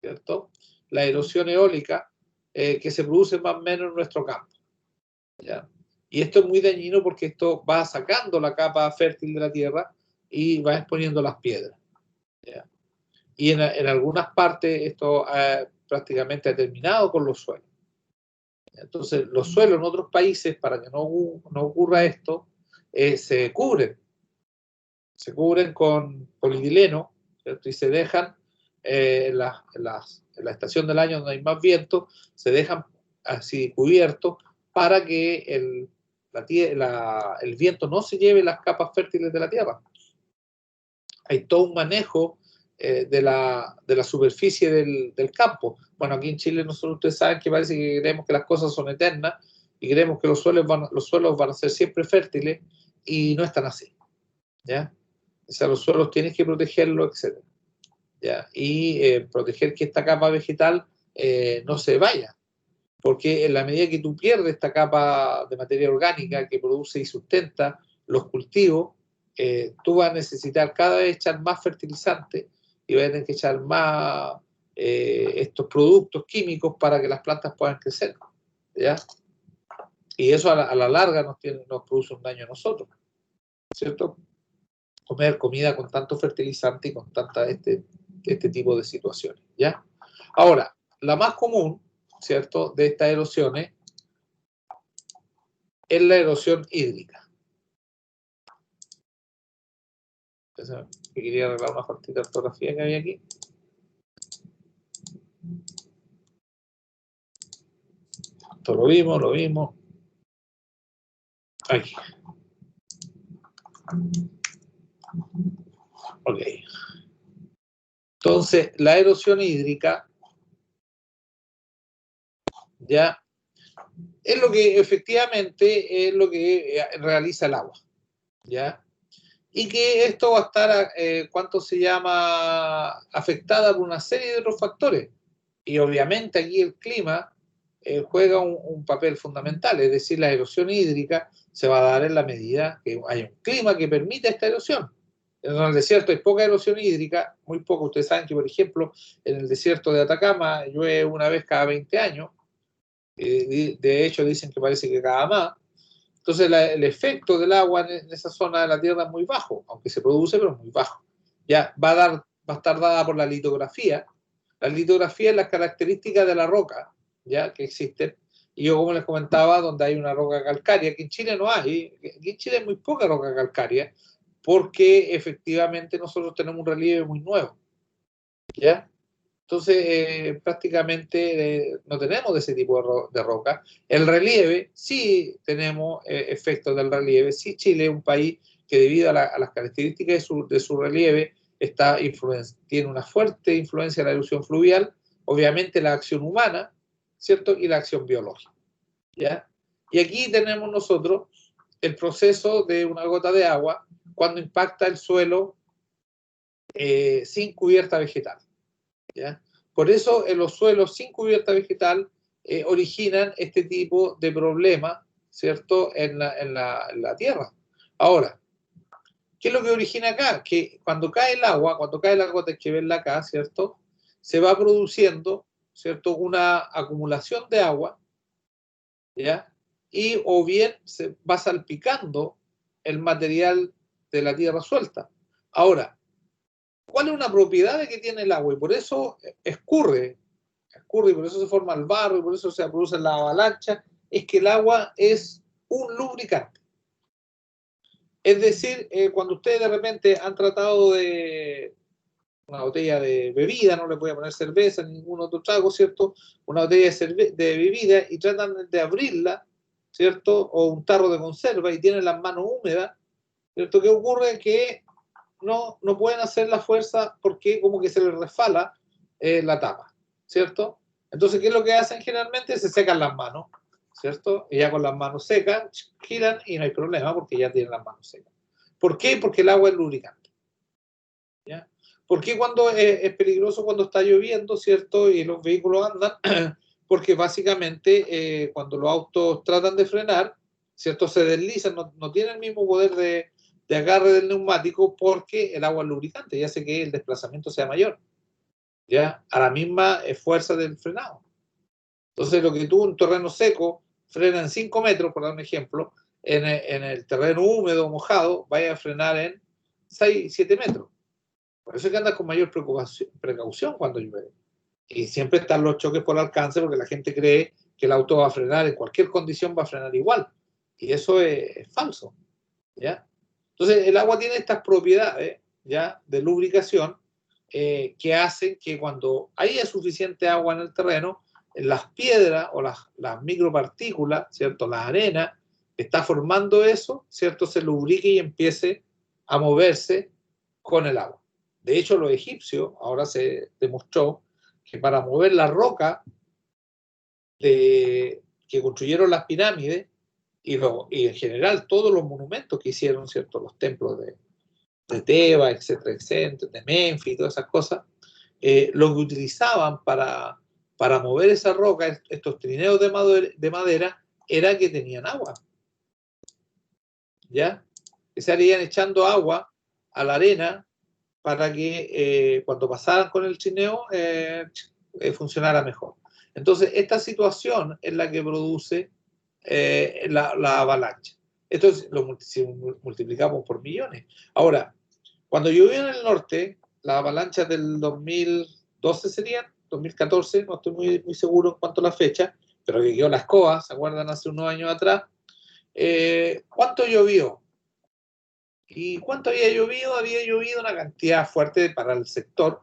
¿cierto?, la erosión eólica que se produce más o menos en nuestro campo, ¿ya? Y esto es muy dañino porque esto va sacando la capa fértil de la tierra, y va exponiendo las piedras. ¿Ya? Y en algunas partes esto prácticamente ha terminado con los suelos. Entonces, los suelos en otros países, para que no ocurra esto, se cubren con polietileno, ¿cierto? Y se dejan en la estación del año donde hay más viento, se dejan así cubiertos para que el viento no se lleve las capas fértiles de la tierra. Hay todo un manejo de la superficie del campo. Bueno, aquí en Chile ustedes saben que parece que creemos que las cosas son eternas y creemos que los suelos van a ser siempre fértiles y no están así. ¿Ya? O sea, los suelos tienes que protegerlos, etc. ¿Ya? Y proteger que esta capa vegetal no se vaya. Porque en la medida que tú pierdes esta capa de materia orgánica que produce y sustenta los cultivos, tú vas a necesitar cada vez echar más fertilizante y vas a tener que echar más estos productos químicos para que las plantas puedan crecer. ¿Ya? Y eso a la larga nos produce un daño a nosotros, ¿cierto? Comer comida con tanto fertilizante y con este tipo de situaciones. ¿Ya? Ahora, la más común, ¿cierto?, de estas erosiones es la erosión hídrica. Quería arreglar una faltita de ortografía que había aquí. Esto lo vimos. Aquí. Ok. Entonces, la erosión hídrica ya es lo que efectivamente es lo que realiza el agua. ¿Ya? Y que esto va a estar, ¿cuánto se llama?, afectada por una serie de otros factores. Y obviamente aquí el clima juega un papel fundamental, es decir, la erosión hídrica se va a dar en la medida que haya un clima que permita esta erosión. En el desierto hay poca erosión hídrica, muy poco. Ustedes saben que, por ejemplo, en el desierto de Atacama llueve una vez cada 20 años. De hecho, dicen que parece que cada más. Entonces, el efecto del agua en esa zona de la Tierra es muy bajo, aunque se produce, pero es muy bajo. Ya va a estar dada por la litografía. La litografía es las características de la roca, ya, que existen. Y yo, como les comentaba, donde hay una roca calcárea, que en Chile no hay, aquí en Chile hay muy poca roca calcárea, porque efectivamente nosotros tenemos un relieve muy nuevo, ¿ya? Entonces, prácticamente no tenemos de ese tipo de roca. El relieve, sí tenemos efectos del relieve. Sí, Chile es un país que debido a las características de su relieve tiene una fuerte influencia en la erosión fluvial, obviamente la acción humana, ¿cierto? Y la acción biológica, ¿ya? Y aquí tenemos nosotros el proceso de una gota de agua cuando impacta el suelo sin cubierta vegetal. ¿Ya? Por eso en los suelos sin cubierta vegetal originan este tipo de problemas, ¿cierto?, en la tierra. Ahora, ¿qué es lo que origina acá? Que cuando cae el agua, cuando cae la gota que verla acá, ¿cierto?, se va produciendo, ¿cierto?, una acumulación de agua, ¿ya? Y o bien se va salpicando el material de la tierra suelta. Ahora, ¿cuál es una propiedad que tiene el agua? Y por eso escurre, y por eso se forma el barro, y por eso se produce la avalancha, es que el agua es un lubricante. Es decir, cuando ustedes de repente han tratado de una botella de bebida, no le voy a poner cerveza ni ningún otro trago, ¿cierto? Una botella de bebida y tratan de abrirla, ¿cierto? O un tarro de conserva y tienen las manos húmedas, ¿cierto? ¿Qué ocurre? Que no pueden hacer la fuerza porque como que se les resbala la tapa, ¿cierto? Entonces, ¿qué es lo que hacen generalmente? Se secan las manos, ¿cierto? Y ya con las manos secas, giran y no hay problema porque ya tienen las manos secas. ¿Por qué? Porque el agua es lubricante, ¿ya? ¿Por qué cuando es peligroso cuando está lloviendo, ¿cierto? Y los vehículos andan, porque básicamente cuando los autos tratan de frenar, ¿cierto? Se deslizan, no tienen el mismo poder de agarre del neumático porque el agua es lubricante y hace que el desplazamiento sea mayor, ¿ya? A la misma fuerza del frenado. Entonces, lo que tú en terreno seco frena en 5 metros, por dar un ejemplo, en el terreno húmedo, mojado, vaya a frenar en 6, 7 metros. Por eso hay que andar con mayor precaución cuando llueve. Y siempre están los choques por alcance porque la gente cree que el auto va a frenar, en cualquier condición va a frenar igual. Y eso es falso, ¿ya? Entonces, el agua tiene estas propiedades, ¿ya?, de lubricación que hacen que cuando haya suficiente agua en el terreno, las piedras o las micropartículas, ¿cierto?, la arena que está formando eso, ¿cierto?, se lubrique y empiece a moverse con el agua. De hecho, los egipcios, ahora se demostró que para mover la roca que construyeron las pirámides y en general todos los monumentos que hicieron, ¿cierto?, los templos de Tebas, etcétera, etcétera, de Menfis y todas esas cosas, lo que utilizaban para mover esa roca, estos trineos de madera, era que tenían agua. ¿Ya? Que se harían echando agua a la arena para que cuando pasaran con el trineo funcionara mejor. Entonces, esta situación es la que produce la avalancha. Esto si multiplicamos por millones. Ahora, cuando llovió en el norte, las avalanchas del 2012 serían, 2014, no estoy muy seguro en cuanto a la fecha, pero que quedó la escoba, ¿se acuerdan? Hace unos años atrás. ¿Cuánto llovió? ¿Y cuánto había llovido? Había llovido una cantidad fuerte para el sector,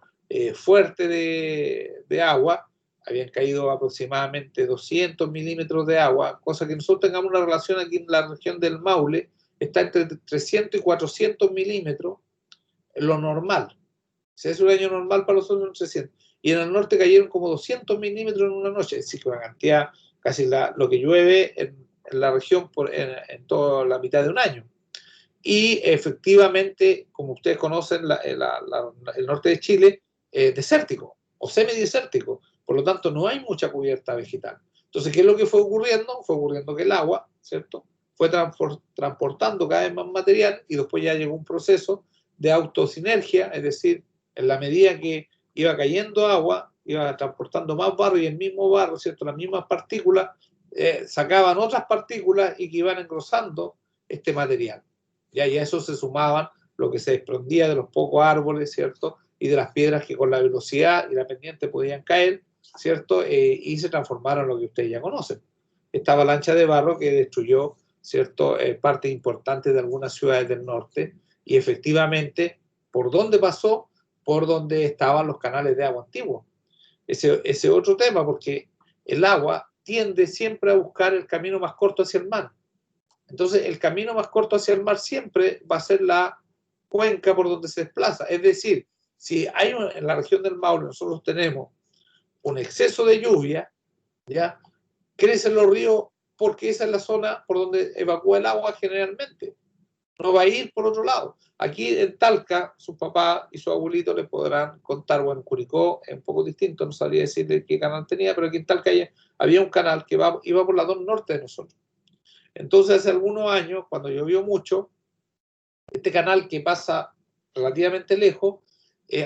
fuerte de agua. Habían caído aproximadamente 200 milímetros de agua, cosa que nosotros tengamos una relación aquí en la región del Maule, está entre 300 y 400 milímetros, lo normal. Si es un año normal para nosotros, son 300. Y en el norte cayeron como 200 milímetros en una noche, es decir, que una cantidad, casi lo que llueve en la región en toda la mitad de un año. Y efectivamente, como ustedes conocen, el norte de Chile es desértico o semidesértico, por lo tanto no hay mucha cubierta vegetal. Entonces, ¿qué es lo que fue ocurriendo? Fue ocurriendo que el agua, ¿cierto?, fue transportando cada vez más material y después ya llegó un proceso de autosinergia, es decir, en la medida que iba cayendo agua, iba transportando más barro y el mismo barro, ¿cierto?, las mismas partículas, sacaban otras partículas y que iban engrosando este material. Y a eso se sumaban lo que se desprendía de los pocos árboles, ¿cierto?, y de las piedras que con la velocidad y la pendiente podían caer, ¿cierto?, y se transformaron en lo que ustedes ya conocen. Esta avalancha de barro que destruyó, ¿cierto?, partes importantes de algunas ciudades del norte, y efectivamente, ¿por dónde pasó? Por donde estaban los canales de agua antiguos. Ese otro tema, porque el agua tiende siempre a buscar el camino más corto hacia el mar. Entonces, el camino más corto hacia el mar siempre va a ser la cuenca por donde se desplaza. Es decir, si hay en la región del Maule nosotros tenemos un exceso de lluvia, ¿ya?, crecen los ríos porque esa es la zona por donde evacúa el agua generalmente. No va a ir por otro lado. Aquí en Talca, su papá y su abuelito les podrán contar, bueno, en Curicó es un poco distinto, no sabría decirle qué canal tenía, pero aquí en Talca había un canal que iba por la 2 norte de nosotros. Entonces, hace algunos años, cuando llovió mucho, este canal que pasa relativamente lejos,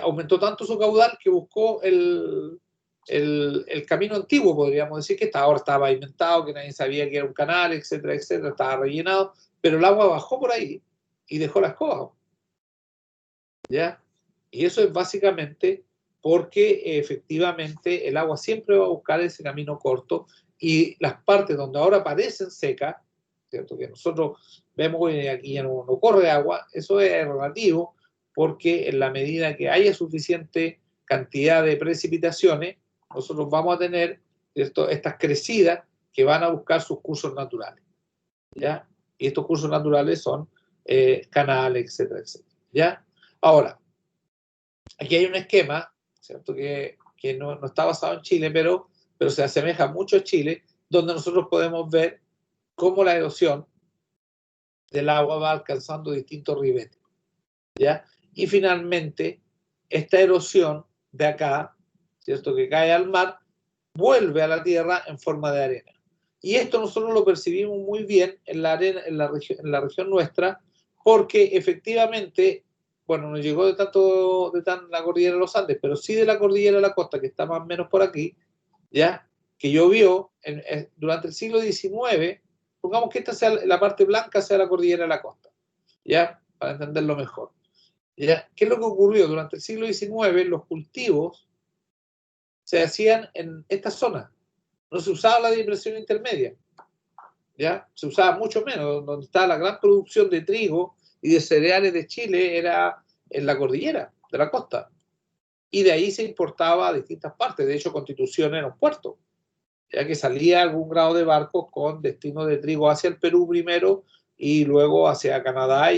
aumentó tanto su caudal que buscó el camino antiguo, podríamos decir, que ahora estaba pavimentado, que nadie sabía que era un canal, etcétera, etcétera, estaba rellenado, pero el agua bajó por ahí y dejó la escoba. ¿Ya? Y eso es básicamente porque efectivamente el agua siempre va a buscar ese camino corto y las partes donde ahora parecen secas, ¿cierto?, que nosotros vemos que aquí ya no corre agua, eso es relativo porque en la medida que haya suficiente cantidad de precipitaciones, nosotros vamos a tener, ¿cierto?, estas crecidas que van a buscar sus cursos naturales. ¿Ya? Y estos cursos naturales son canales, etcétera, etcétera. ¿Ya? Ahora, aquí hay un esquema, ¿cierto?, que no está basado en Chile, pero se asemeja mucho a Chile, donde nosotros podemos ver cómo la erosión del agua va alcanzando distintos ribetes, ¿ya? Y finalmente, esta erosión de acá, ¿cierto?, que cae al mar, vuelve a la tierra en forma de arena. Y esto nosotros lo percibimos muy bien en la arena, en la región nuestra, porque efectivamente, bueno, no llegó de la cordillera de los Andes, pero sí de la cordillera de la costa, que está más o menos por aquí, ¿ya?, que llovió durante el siglo XIX, pongamos que esta sea la parte blanca, sea la cordillera de la costa, ¿ya?, para entenderlo mejor. ¿Ya? ¿Qué es lo que ocurrió? Durante el siglo XIX los cultivos se hacían en esta zona. No se usaba la depresión intermedia. ¿Ya? Se usaba mucho menos. Donde estaba la gran producción de trigo y de cereales de Chile era en la cordillera de la costa. Y de ahí se importaba a distintas partes. De hecho, Constitución era un puerto, ya que salía algún grado de barcos con destino de trigo hacia el Perú primero y luego hacia Canadá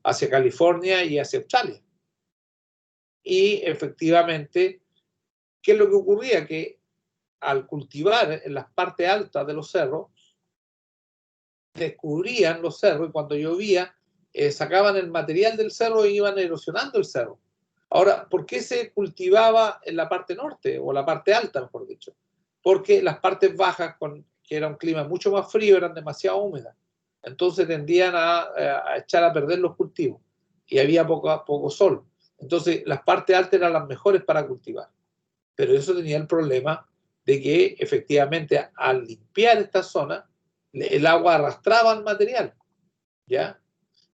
hacia California y hacia Australia. Y efectivamente, ¿qué es lo que ocurría? Que al cultivar en las partes altas de los cerros, descubrían los cerros y cuando llovía, sacaban el material del cerro e iban erosionando el cerro. Ahora, ¿por qué se cultivaba en la parte norte o la parte alta, mejor dicho? Porque las partes bajas, que era un clima mucho más frío, eran demasiado húmedas. Entonces tendían a echar a perder los cultivos y había poco sol. Entonces las partes altas eran las mejores para cultivar. Pero eso tenía el problema de que efectivamente al limpiar esta zona, el agua arrastraba el material, ¿ya?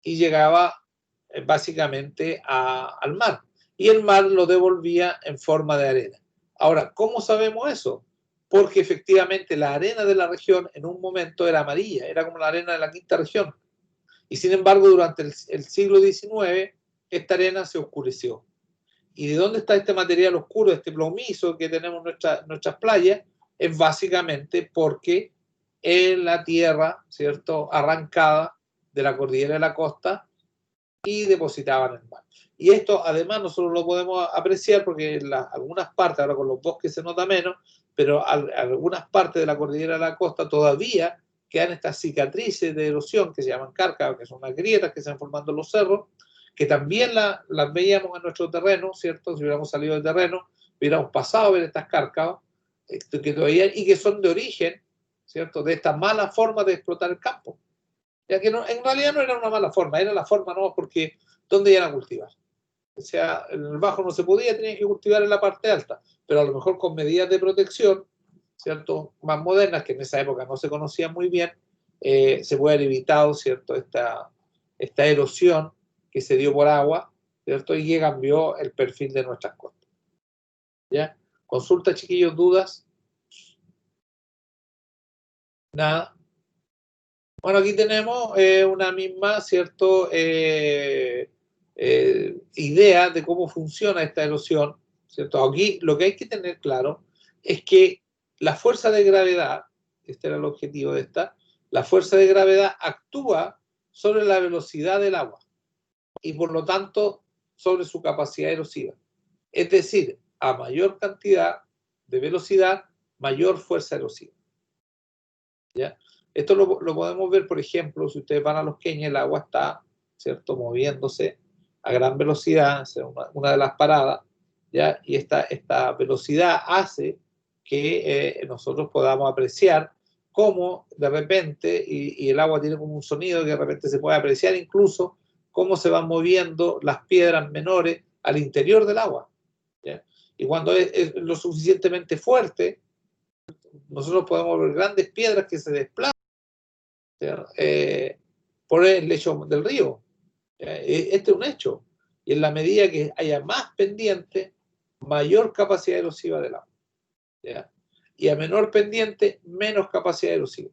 Y llegaba básicamente al mar. Y el mar lo devolvía en forma de arena. Ahora, ¿cómo sabemos eso? Porque efectivamente la arena de la región en un momento era amarilla, era como la arena de la quinta región. Y sin embargo, durante el siglo XIX, esta arena se oscureció. ¿Y de dónde está este material oscuro, este plomizo que tenemos en nuestras playas? Es básicamente porque en la tierra, ¿cierto?, arrancada de la cordillera de la costa y depositada en el mar. Y esto además nosotros lo podemos apreciar porque en algunas partes, ahora con los bosques se nota menos, pero algunas partes de la cordillera de la costa todavía quedan estas cicatrices de erosión que se llaman cárcavas, que son unas grietas que se van formando en los cerros, que también las veíamos en nuestro terreno, ¿cierto? Si hubiéramos salido del terreno, hubiéramos pasado a ver estas cárcavas, que todavía, y que son de origen, ¿cierto?, de esta mala forma de explotar el campo. Ya que no, en realidad no era una mala forma, era la forma no, porque ¿dónde iban a cultivar? O sea, en el bajo no se podía, tenían que cultivar en la parte alta, pero a lo mejor con medidas de protección, ¿cierto?, más modernas, que en esa época no se conocían muy bien, se puede haber evitado, ¿cierto?, esta erosión que se dio por agua, ¿cierto?, y que cambió el perfil de nuestras costas. ¿Ya? Consulta, chiquillos, dudas. Nada. Bueno, aquí tenemos una misma, ¿cierto?, idea de cómo funciona esta erosión, ¿cierto? Aquí lo que hay que tener claro es que la fuerza de gravedad, este era el objetivo de esta, la fuerza de gravedad actúa sobre la velocidad del agua y por lo tanto sobre su capacidad erosiva. Es decir, a mayor cantidad de velocidad, mayor fuerza erosiva. ¿Ya? Esto lo podemos ver, por ejemplo, si ustedes van a Los Queñes, el agua está, ¿cierto?, moviéndose a gran velocidad, es una de las paradas, ¿ya? Y esta velocidad hace que nosotros podamos apreciar cómo de repente, y el agua tiene como un sonido que de repente se puede apreciar incluso, cómo se van moviendo las piedras menores al interior del agua, ¿ya? Y cuando es lo suficientemente fuerte, nosotros podemos ver grandes piedras que se desplazan por el lecho del río. Este es un hecho. Y en la medida que haya más pendiente, mayor capacidad erosiva del agua. ¿Ya? Y a menor pendiente, menos capacidad erosiva.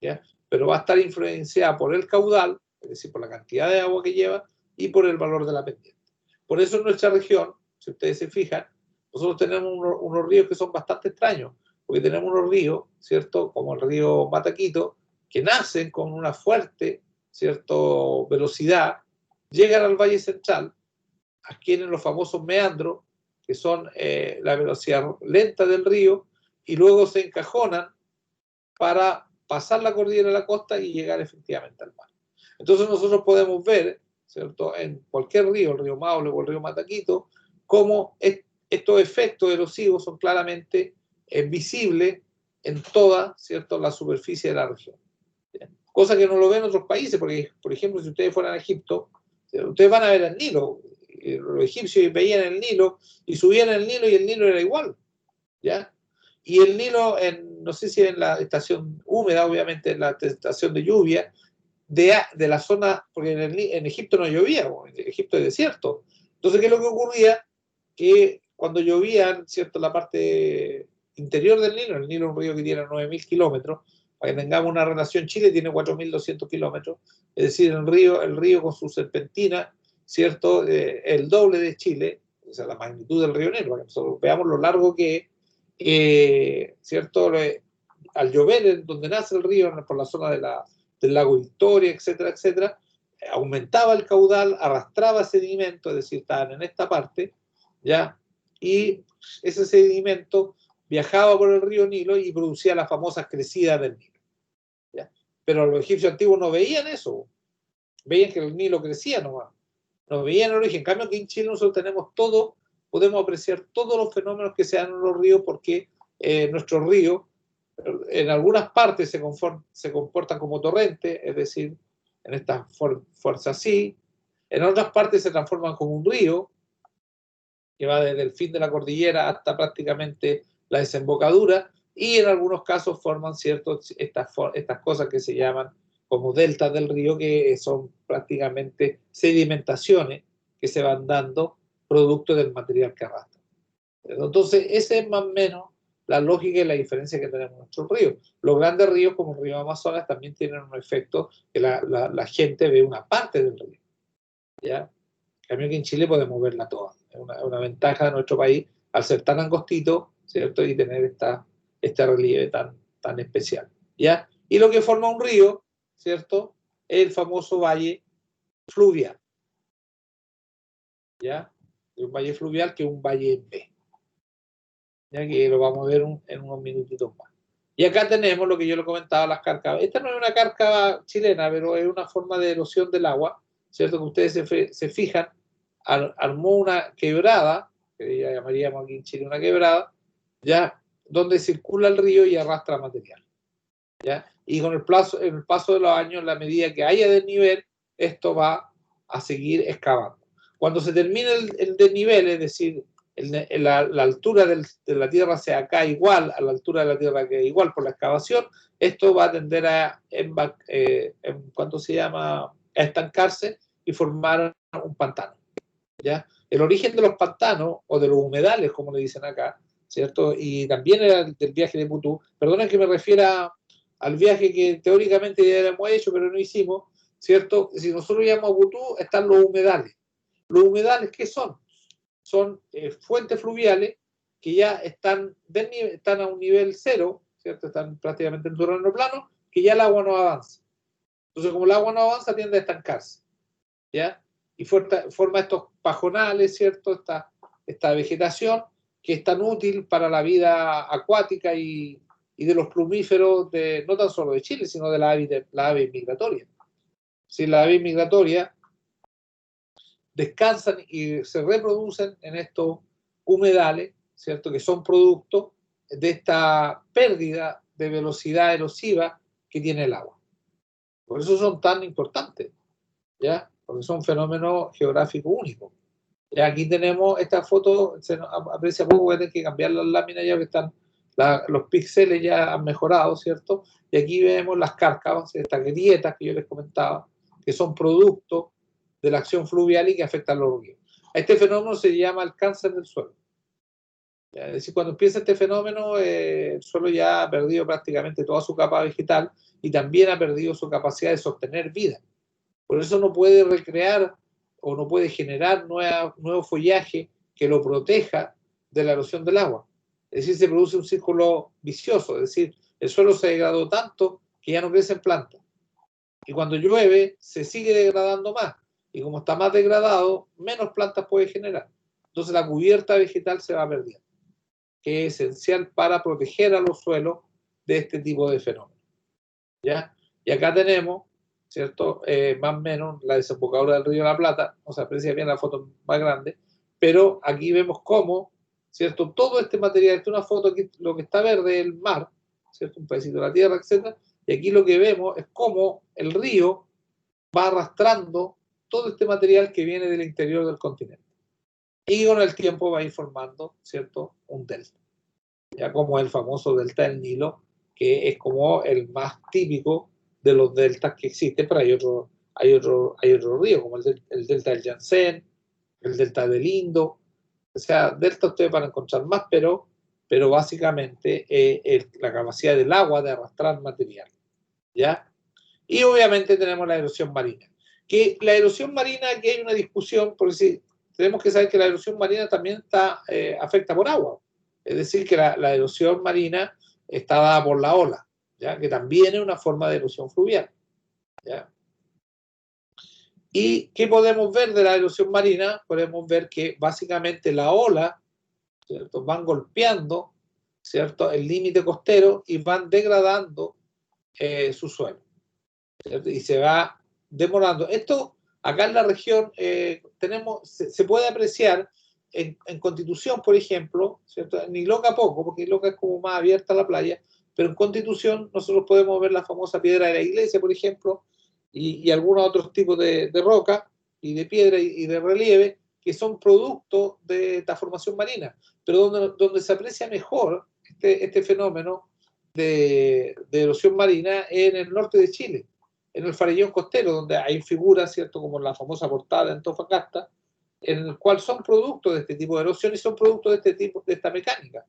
¿Ya? Pero va a estar influenciada por el caudal, es decir, por la cantidad de agua que lleva y por el valor de la pendiente. Por eso en nuestra región, si ustedes se fijan, nosotros tenemos unos ríos que son bastante extraños, porque tenemos unos ríos, ¿cierto?, como el río Mataquito, que nacen con una fuerte, ¿cierto?, velocidad, llegan al Valle Central, adquieren los famosos meandros, que son la velocidad lenta del río, y luego se encajonan para pasar la cordillera de la costa y llegar efectivamente al mar. Entonces nosotros podemos ver, ¿cierto?, en cualquier río, el río Maule o el río Mataquito, cómo estos efectos erosivos son claramente visibles en toda, ¿cierto?, la superficie de la región. Cosa que no lo ven en otros países, porque, por ejemplo, si ustedes fueran a Egipto, ustedes van a ver el Nilo. Los egipcios veían el Nilo y subían el Nilo y el Nilo era igual, ¿ya? Y el Nilo, no sé si en la estación húmeda, obviamente en la estación de lluvia, de la zona, porque en Egipto no llovía, en Egipto es desierto. Entonces, ¿qué es lo que ocurría? Que cuando llovía, ¿cierto?, la parte interior del Nilo, el Nilo es un río que tiene 9.000 kilómetros, para que tengamos una relación, Chile tiene 4.200 kilómetros, es decir, el río con su serpentina, ¿cierto?, el doble de Chile, o sea, la magnitud del río Negro, para que nosotros veamos lo largo que es, ¿cierto?, al llover, donde nace el río, por la zona del lago Victoria, etcétera, etcétera, aumentaba el caudal, arrastraba sedimento, es decir, estaban en esta parte, ¿ya? Y ese sedimento viajaba por el río Nilo y producía las famosas crecidas del Nilo, ¿ya? Pero los egipcios antiguos no veían eso, veían que el Nilo crecía nomás, no veían el origen. En cambio, aquí en Chile nosotros tenemos todo, podemos apreciar todos los fenómenos que se dan en los ríos, porque nuestros ríos en algunas partes se comportan como torrentes, es decir, en estas fuerzas sí, en otras partes se transforman como un río, que va desde el fin de la cordillera hasta prácticamente la desembocadura, y en algunos casos forman estas cosas que se llaman como deltas del río, que son prácticamente sedimentaciones que se van dando producto del material que arrastran. Entonces, esa es más o menos la lógica y la diferencia que tenemos en nuestros ríos. Los grandes ríos, como el río Amazonas, también tienen un efecto que la gente ve una parte del río, ¿ya? En cambio que en Chile podemos verla toda. Es una ventaja de nuestro país al ser tan angostito, ¿cierto? Y tener este relieve tan especial, ¿ya? Y lo que forma un río, ¿cierto?, es el famoso valle fluvial, ¿ya? Un valle fluvial que es un valle en B, ya que lo vamos a ver en unos minutitos más. Y acá tenemos lo que yo le comentaba, las cárcavas. Esta no es una cárcava chilena, pero es una forma de erosión del agua, ¿cierto? Que ustedes se fijan, armó una quebrada, que ya llamaríamos aquí en Chile una quebrada, ya, donde circula el río y arrastra material, ¿ya? Y con el paso de los años, en la medida que haya desnivel, esto va a seguir excavando. Cuando se termine el desnivel, es decir, la altura de la tierra sea acá igual a la altura de la tierra que es igual por la excavación, esto va a tender a ¿cuánto se llama?, a estancarse y formar un pantano, ¿ya? El origen de los pantanos o de los humedales, como le dicen acá, ¿cierto? Y también era del viaje de Putú. Perdonen que me refiera al viaje que teóricamente ya hemos hecho, pero no hicimos, ¿cierto? Si nosotros llamamos a Putú, están los humedales. ¿Los humedales qué son? Son fuentes fluviales que ya están a un nivel cero, ¿cierto? Están prácticamente en terreno plano, que ya el agua no avanza. Entonces, como el agua no avanza, tiende a estancarse, ¿ya? Y forma estos pajonales, ¿cierto? Esta vegetación que es tan útil para la vida acuática y de los plumíferos, no tan solo de Chile, sino de la ave migratoria. Si la ave migratoria descansan y se reproducen en estos humedales, ¿cierto?, que son producto de esta pérdida de velocidad erosiva que tiene el agua. Por eso son tan importantes, ¿ya? Porque son fenómenos geográficos únicos. Y aquí tenemos esta foto, se aprecia poco, voy a tener que cambiar las láminas ya que están, los píxeles ya han mejorado, ¿cierto? Y aquí vemos las cárcavas, estas grietas que yo les comentaba, que son producto de la acción fluvial y que afectan los ríos. A este fenómeno se llama el cáncer del suelo. Es decir, cuando empieza este fenómeno, el suelo ya ha perdido prácticamente toda su capa vegetal y también ha perdido su capacidad de sostener vida. Por eso no puede recrear o no puede generar nuevo follaje que lo proteja de la erosión del agua. Es decir, se produce un círculo vicioso, es decir, el suelo se degradó tanto que ya no crecen plantas. Y cuando llueve, se sigue degradando más. Y como está más degradado, menos plantas puede generar. Entonces la cubierta vegetal se va perdiendo, que es esencial para proteger a los suelos de este tipo de fenómenos, ¿ya? Y acá tenemos, ¿cierto?, más o menos la desembocadura del río de la Plata, no se aprecia bien la foto más grande, pero aquí vemos cómo, ¿cierto?, todo este material, esta es una foto aquí, lo que está verde es el mar, ¿cierto?, un pedacito de la tierra, etc. Y aquí lo que vemos es cómo el río va arrastrando todo este material que viene del interior del continente. Y con el tiempo va a ir formando, ¿cierto?, un delta, ya como el famoso delta del Nilo, que es como el más típico de los deltas que existen, pero hay otro río, como el delta del Yangtze, el delta del Indo. O sea, delta ustedes van a encontrar más, pero básicamente la capacidad del agua de arrastrar material, ¿ya? Y obviamente tenemos la erosión marina. Que la erosión marina, aquí hay una discusión, porque sí, tenemos que saber que la erosión marina también está afecta por agua. Es decir, que la erosión marina está dada por la ola, ¿ya? Que también es una forma de erosión fluvial, ¿ya? ¿Y qué podemos ver de la erosión marina? Podemos ver que básicamente la ola, ¿cierto?, van golpeando, ¿cierto?, el límite costero y van degradando su suelo, ¿cierto? Y se va demorando. Esto acá en la región se puede apreciar en Constitución, por ejemplo, ¿cierto? En Iloca poco, porque Iloca es como más abierta la playa, pero en Constitución nosotros podemos ver la famosa piedra de la iglesia, por ejemplo, y algunos otros tipos de roca y de piedra y de relieve que son producto de esta formación marina, pero donde se aprecia mejor este fenómeno de erosión marina en el norte de Chile, en el Farellón costero, donde hay figuras, ¿cierto?, como la famosa portada de Antofagasta, en el cual son productos de este tipo de erosión y son productos de este tipo, de esta mecánica.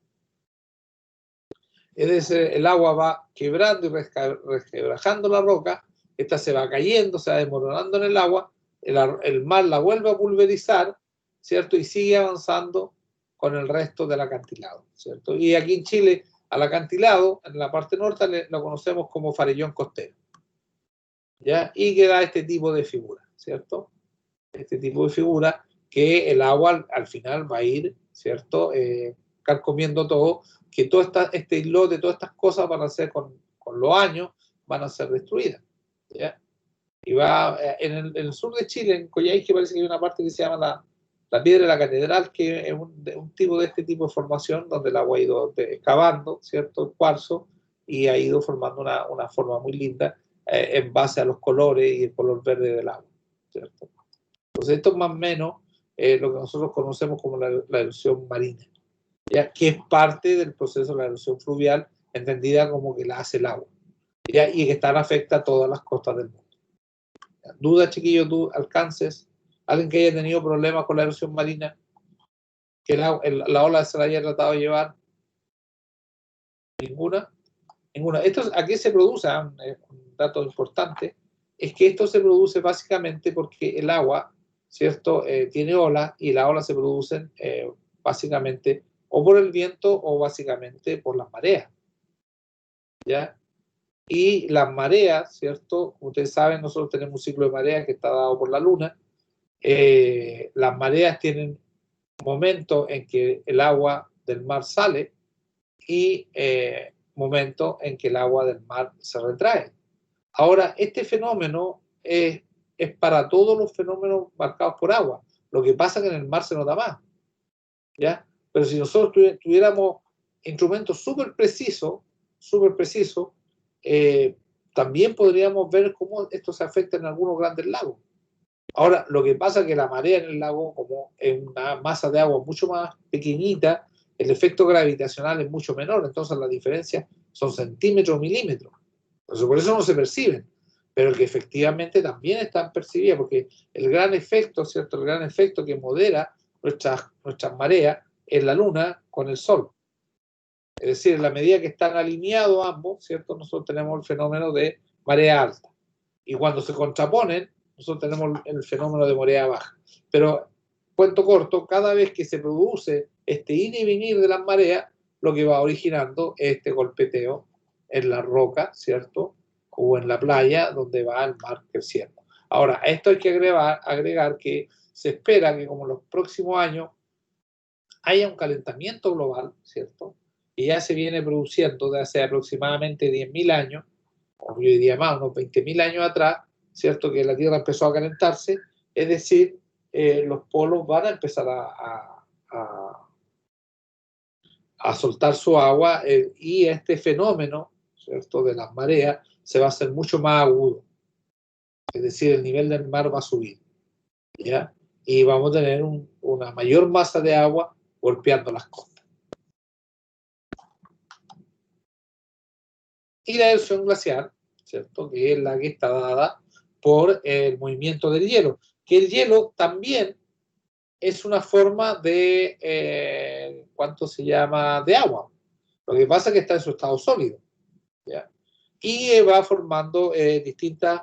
Es decir, el agua va quebrando y resquebrajando la roca, esta se va cayendo, se va desmoronando en el agua, el mar la vuelve a pulverizar, ¿cierto? Y sigue avanzando con el resto del acantilado, ¿cierto? Y aquí en Chile, al acantilado, en la parte norte, lo conocemos como farellón costero, ¿ya? Y que da este tipo de figura, ¿cierto? Este tipo de figura que el agua al final va a ir, ¿cierto?, carcomiendo todo, que todo este islote, todas estas cosas van a ser con los años, van a ser destruidas, ¿ya? Y va en el sur de Chile, en Coyhaique, parece que hay una parte que se llama la piedra de la catedral, que es un tipo de este tipo de formación, donde el agua ha ido excavando, ¿cierto?, el cuarzo, y ha ido formando una forma muy linda en base a los colores y el color verde del agua, ¿cierto? Entonces esto es más o menos lo que nosotros conocemos como la erosión marina, ¿ya? Que es parte del proceso de la erosión fluvial, entendida como que la hace el agua, ¿ya? Y que afecta a todas las costas del mundo. ¿Dudas, chiquillos, alcances? ¿Alguien que haya tenido problemas con la erosión marina? ¿Que la ola se la haya tratado de llevar? ¿Ninguna? Ninguna. ¿A qué se produce? Un dato importante es que esto se produce básicamente porque el agua, ¿cierto?, tiene olas, y las olas se producen básicamente o por el viento o básicamente por las mareas, ¿ya? Y las mareas, ¿cierto? Como ustedes saben, nosotros tenemos un ciclo de mareas que está dado por la luna. Las mareas tienen momentos en que el agua del mar sale y momentos en que el agua del mar se retrae. Ahora, este fenómeno es para todos los fenómenos marcados por agua. Lo que pasa es que en el mar se nota más, ¿ya? Pero si nosotros tuviéramos instrumentos súper precisos, también podríamos ver cómo esto se afecta en algunos grandes lagos. Ahora, lo que pasa es que la marea en el lago, como es una masa de agua mucho más pequeñita, el efecto gravitacional es mucho menor, entonces las diferencias son centímetros, milímetros. Por eso no se perciben, pero que efectivamente también están percibidas, porque el gran efecto, ¿cierto?, el gran efecto que modera nuestras mareas es la luna con el sol. Es decir, en la medida que están alineados ambos, ¿cierto?, nosotros tenemos el fenómeno de marea alta. Y cuando se contraponen, nosotros tenemos el fenómeno de marea baja. Pero, cuento corto, cada vez que se produce este ir y venir de las mareas, lo que va originando es este golpeteo en la roca, ¿cierto?, o en la playa, donde va el mar creciendo. Ahora, a esto hay que agregar que se espera que como en los próximos años haya un calentamiento global, ¿cierto?, y ya se viene produciendo desde hace aproximadamente 10.000 años, o yo diría más, unos 20.000 años atrás, ¿cierto?, que la Tierra empezó a calentarse, es decir, los polos van a empezar a soltar su agua, y este fenómeno, ¿cierto?, de las mareas se va a hacer mucho más agudo. Es decir, el nivel del mar va a subir, ¿ya? Y vamos a tener una mayor masa de agua golpeando las costas. Y la erosión glaciar, ¿cierto? Que es la que está dada por el movimiento del hielo. Que el hielo también es una forma de, ¿cuánto se llama? De agua. Lo que pasa es que está en su estado sólido, ¿ya? Y va formando distintas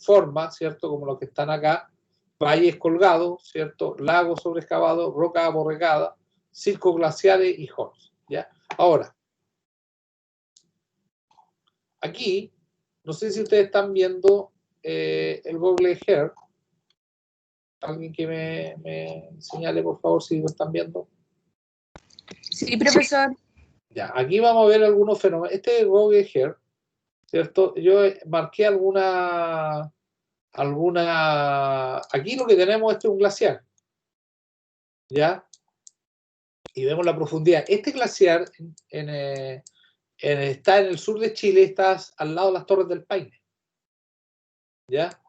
formas, ¿cierto? Como los que están acá, valles colgados, ¿cierto? Lagos sobreexcavados, rocas aborregadas, circos glaciares y horns, ¿ya? Ahora, aquí, no sé si ustedes están viendo el Google Earth. Alguien que me señale, por favor, si lo están viendo. Sí, profesor. Ya, aquí vamos a ver algunos fenómenos. Este es Google Earth, ¿cierto? Yo marqué alguna... Aquí lo que tenemos es un glaciar, ¿ya? Y vemos la profundidad. Este glaciar está en el sur de Chile, está al lado de las Torres del Paine, ¿ya?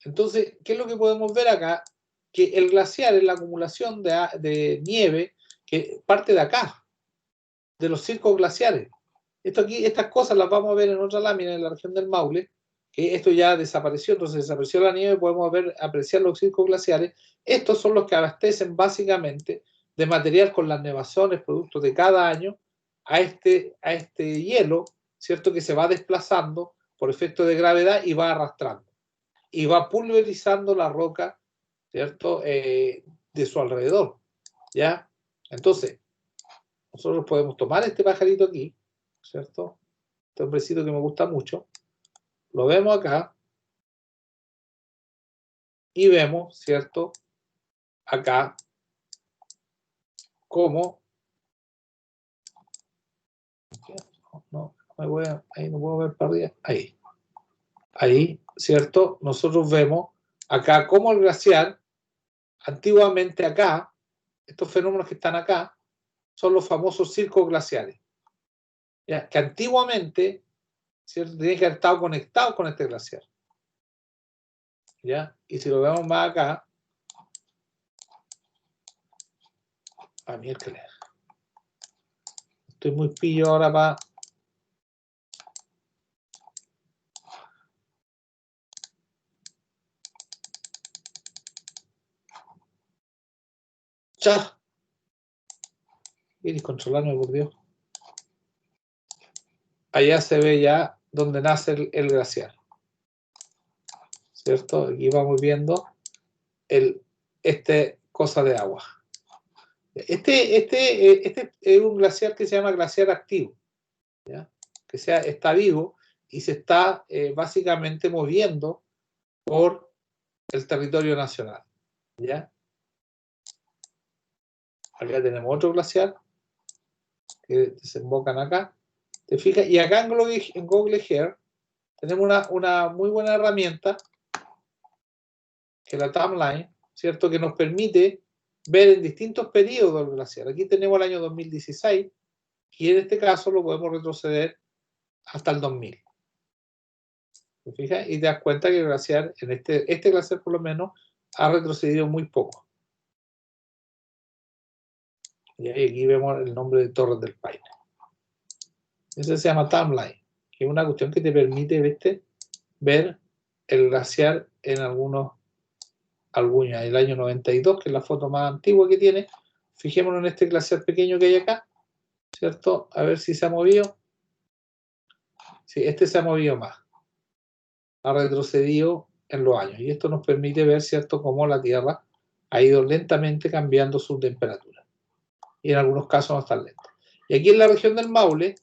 Entonces, ¿qué es lo que podemos ver acá? Que el glaciar es la acumulación de nieve que parte de acá, de los circos glaciares. Esto aquí, estas cosas las vamos a ver en otra lámina en la región del Maule, que esto ya desapareció, entonces desapareció la nieve, podemos apreciar los circos glaciares. Estos son los que abastecen básicamente de material con las nevaciones, producto de cada año, a este hielo, ¿cierto? Que se va desplazando por efecto de gravedad y va arrastrando. Y va pulverizando la roca, ¿cierto? De su alrededor, ¿ya? Entonces, nosotros podemos tomar este pajarito aquí, ¿cierto? Este hombrecito que me gusta mucho. Lo vemos acá. Y vemos, ¿cierto? Acá, cómo... No, ahí no puedo ver para arriba. Ahí, ¿cierto? Nosotros vemos acá cómo el glaciar, antiguamente acá, estos fenómenos que están acá, son los famosos circos glaciares. ¿Ya? Que antiguamente, ¿cierto? Tienen que haber estado conectados con este glaciar. ¿Ya? Y si lo vemos más acá, miércoles. Estoy muy pillo ahora para... ¡Chao! Quieres controlarme, por Dios. Allá se ve ya donde nace el glaciar. ¿Cierto? Aquí vamos viendo cosa de agua. Este es un glaciar que se llama glaciar activo, ¿ya? Que está vivo y se está básicamente moviendo por el territorio nacional, ¿ya? Acá tenemos otro glaciar que desembocan acá. ¿Te fijas? Y acá en Google Earth tenemos una muy buena herramienta, que es la timeline, ¿cierto? Que nos permite ver en distintos periodos del glaciar. Aquí tenemos el año 2016 y en este caso lo podemos retroceder hasta el 2000. ¿Te fijas? Y te das cuenta que el glaciar, en este glaciar por lo menos, ha retrocedido muy poco. Y aquí vemos el nombre de Torres del Paine. Ese se llama timeline, que es una cuestión que te permite, ¿viste?, ver el glaciar en algunos años. El año 92, que es la foto más antigua que tiene. Fijémonos en este glaciar pequeño que hay acá, ¿cierto? A ver si se ha movido. Sí, este se ha movido más. Ha retrocedido en los años. Y esto nos permite ver, ¿cierto?, cómo la Tierra ha ido lentamente cambiando su temperatura. Y en algunos casos no tan lento. Y aquí en la región del Maule,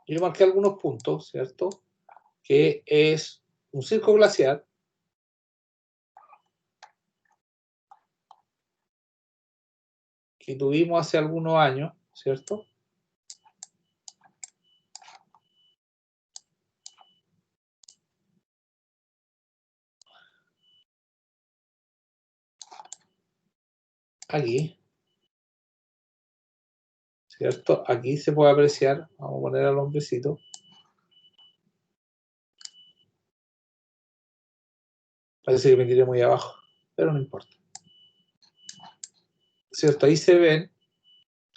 yo marqué algunos puntos, ¿cierto?, que es un circo glaciar que tuvimos hace algunos años, ¿cierto? Aquí, ¿cierto? Aquí se puede apreciar, vamos a poner al hombrecito. Parece que me tiré muy abajo, pero no importa. ¿Cierto? Ahí se ven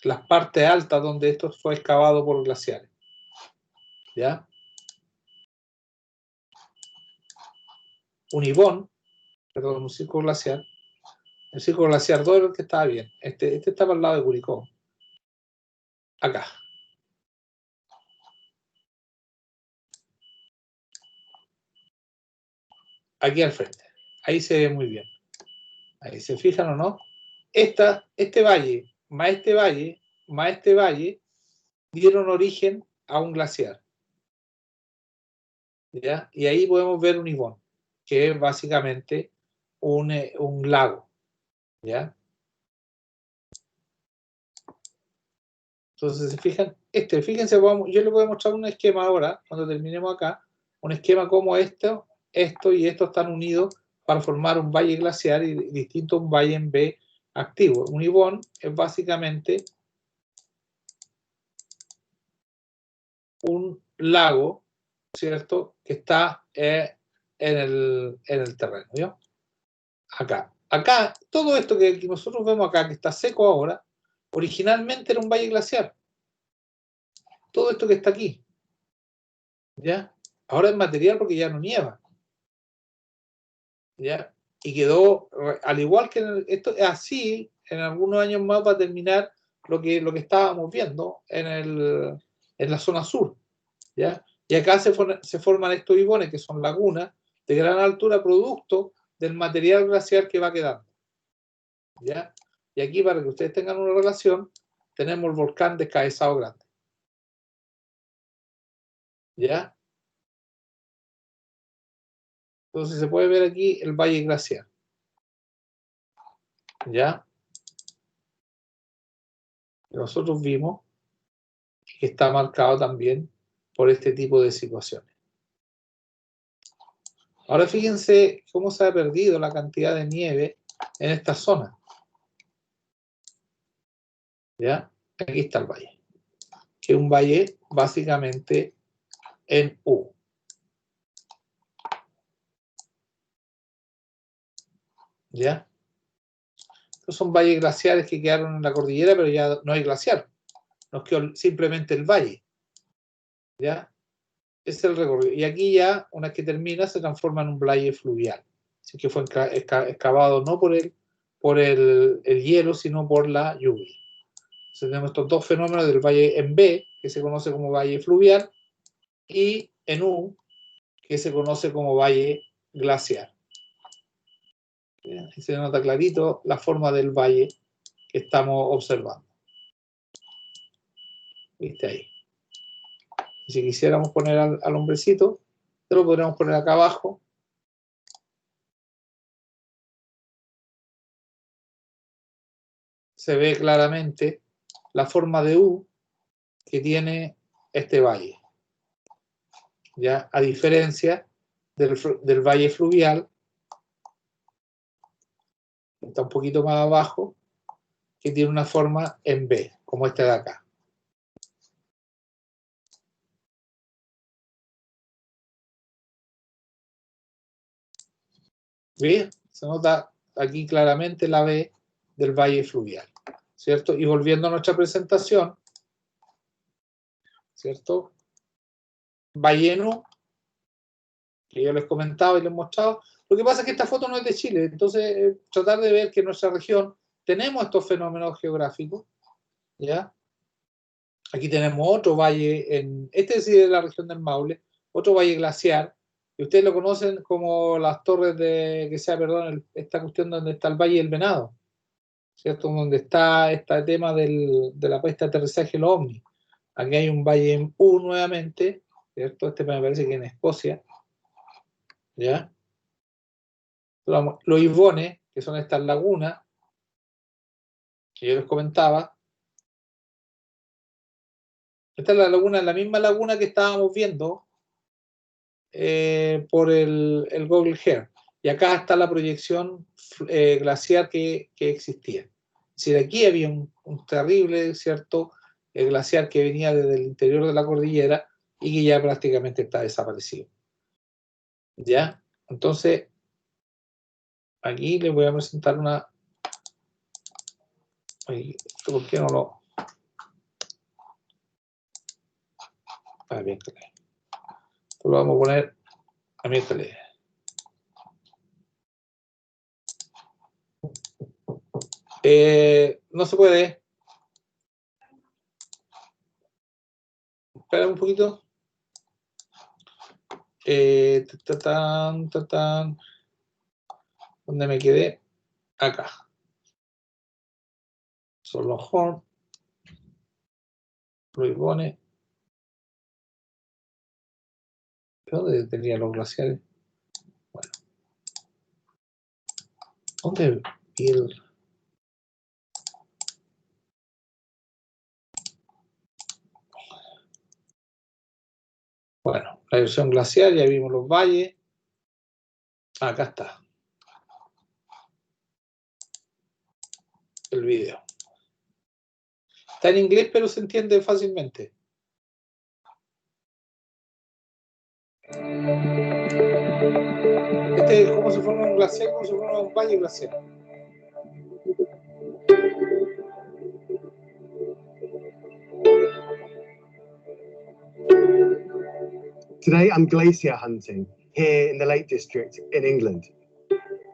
las partes altas donde esto fue excavado por glaciares. ¿Ya? Un ibón, perdón, un circo glaciar. El circo glaciar 2 era el que estaba bien. Este estaba al lado de Curicó. Acá. Aquí al frente. Ahí se ve muy bien. Ahí se fijan o no. Este valle, más este valle, más este valle, dieron origen a un glaciar. ¿Ya? Y ahí podemos ver un ibón, que es básicamente un lago. ¿Ya? Entonces, ¿se fijan? Fíjense, yo les voy a mostrar un esquema ahora, cuando terminemos acá, un esquema como esto y esto están unidos para formar un valle glaciar y distinto a un valle en B activo. Un ibón es básicamente un lago, ¿cierto?, que está en el terreno, ¿ya? Acá, todo esto que nosotros vemos acá, que está seco ahora, originalmente era un valle glaciar. Todo esto que está aquí, ¿ya? Ahora es material porque ya no nieva, ¿ya? Y quedó, al igual que esto, así, en algunos años más va a terminar lo que estábamos viendo en la zona sur, ¿ya? Y acá se forman estos ibones, que son lagunas de gran altura, producto del material glaciar que va quedando, ¿ya? Y aquí, para que ustedes tengan una relación, tenemos el volcán Descabezado Grande, ¿ya? Entonces se puede ver aquí el valle glaciar, ¿ya? Nosotros vimos que está marcado también por este tipo de situaciones. Ahora fíjense cómo se ha perdido la cantidad de nieve en esta zona. ¿Ya? Aquí está el valle, que es un valle básicamente en U. ¿Ya? Estos son valles glaciares que quedaron en la cordillera, pero ya no hay glaciar. Nos quedó simplemente el valle. ¿Ya? Ese es el recorrido. Y aquí ya, una vez que termina, se transforma en un valle fluvial. Así que fue excavado no por el hielo, sino por la lluvia. Entonces tenemos estos dos fenómenos del valle en B, que se conoce como valle fluvial, y en U, que se conoce como valle glaciar. Ahí se nota clarito la forma del valle que estamos observando. ¿Viste ahí? Y si quisiéramos poner al hombrecito, lo podríamos poner acá abajo. Se ve claramente la forma de U que tiene este valle. ¿Ya? A diferencia del valle fluvial, que está un poquito más abajo, que tiene una forma en B, como este de acá. ¿Ve? Se nota aquí claramente la B del valle fluvial, ¿cierto? Y volviendo a nuestra presentación, ¿cierto? Valle en U, que yo les comentaba y les mostraba. Lo que pasa es que esta foto no es de Chile, entonces tratar de ver que en nuestra región tenemos estos fenómenos geográficos, ¿ya? Aquí tenemos otro valle, este sí es la región del Maule, otro valle glaciar, y ustedes lo conocen como las torres esta cuestión donde está el Valle del Venado, ¿cierto? Donde está este tema de la pista de aterrizaje de los ovnis. Aquí hay un valle en U nuevamente, ¿cierto? Este me parece que en Escocia, ¿ya? Los ibones, que son estas lagunas, que yo les comentaba. Esta es la misma laguna que estábamos viendo por el Google Earth. Y acá está la proyección glaciar que existía. Es decir, aquí había un terrible, ¿cierto?, glaciar que venía desde el interior de la cordillera y que ya prácticamente está desaparecido. ¿Ya? Entonces, aquí les voy a presentar una... ¿Por qué no lo a miércoles. Esto lo vamos a poner a miércoles. No se puede. Espera un poquito. ¿Dónde me quedé? Acá. Son los horns. Ruibones. ¿Dónde tenía los glaciares? Bueno. ¿Dónde vi el... Bueno, la erosión glacial, ya vimos los valles. Acá está. El video. Está en inglés, pero se entiende fácilmente. Este es como si fuera un glaciar, como si fuera un valle glacial. Today I'm glacier hunting here in the Lake District in England.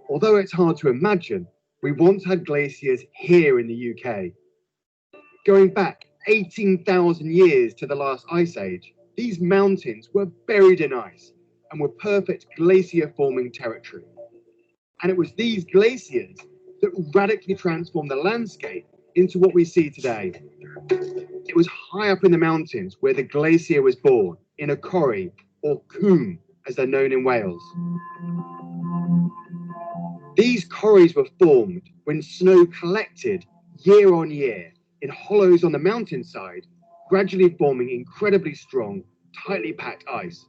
Although it's hard to imagine, we once had glaciers here in the UK. Going back 18,000 years to the last ice age, these mountains were buried in ice and were perfect glacier-forming territory. And it was these glaciers that radically transformed the landscape into what we see today. It was high up in the mountains where the glacier was born, in a corrie, or coombe, as they're known in Wales. These corries were formed when snow collected year on year in hollows on the mountainside, gradually forming incredibly strong, tightly packed ice.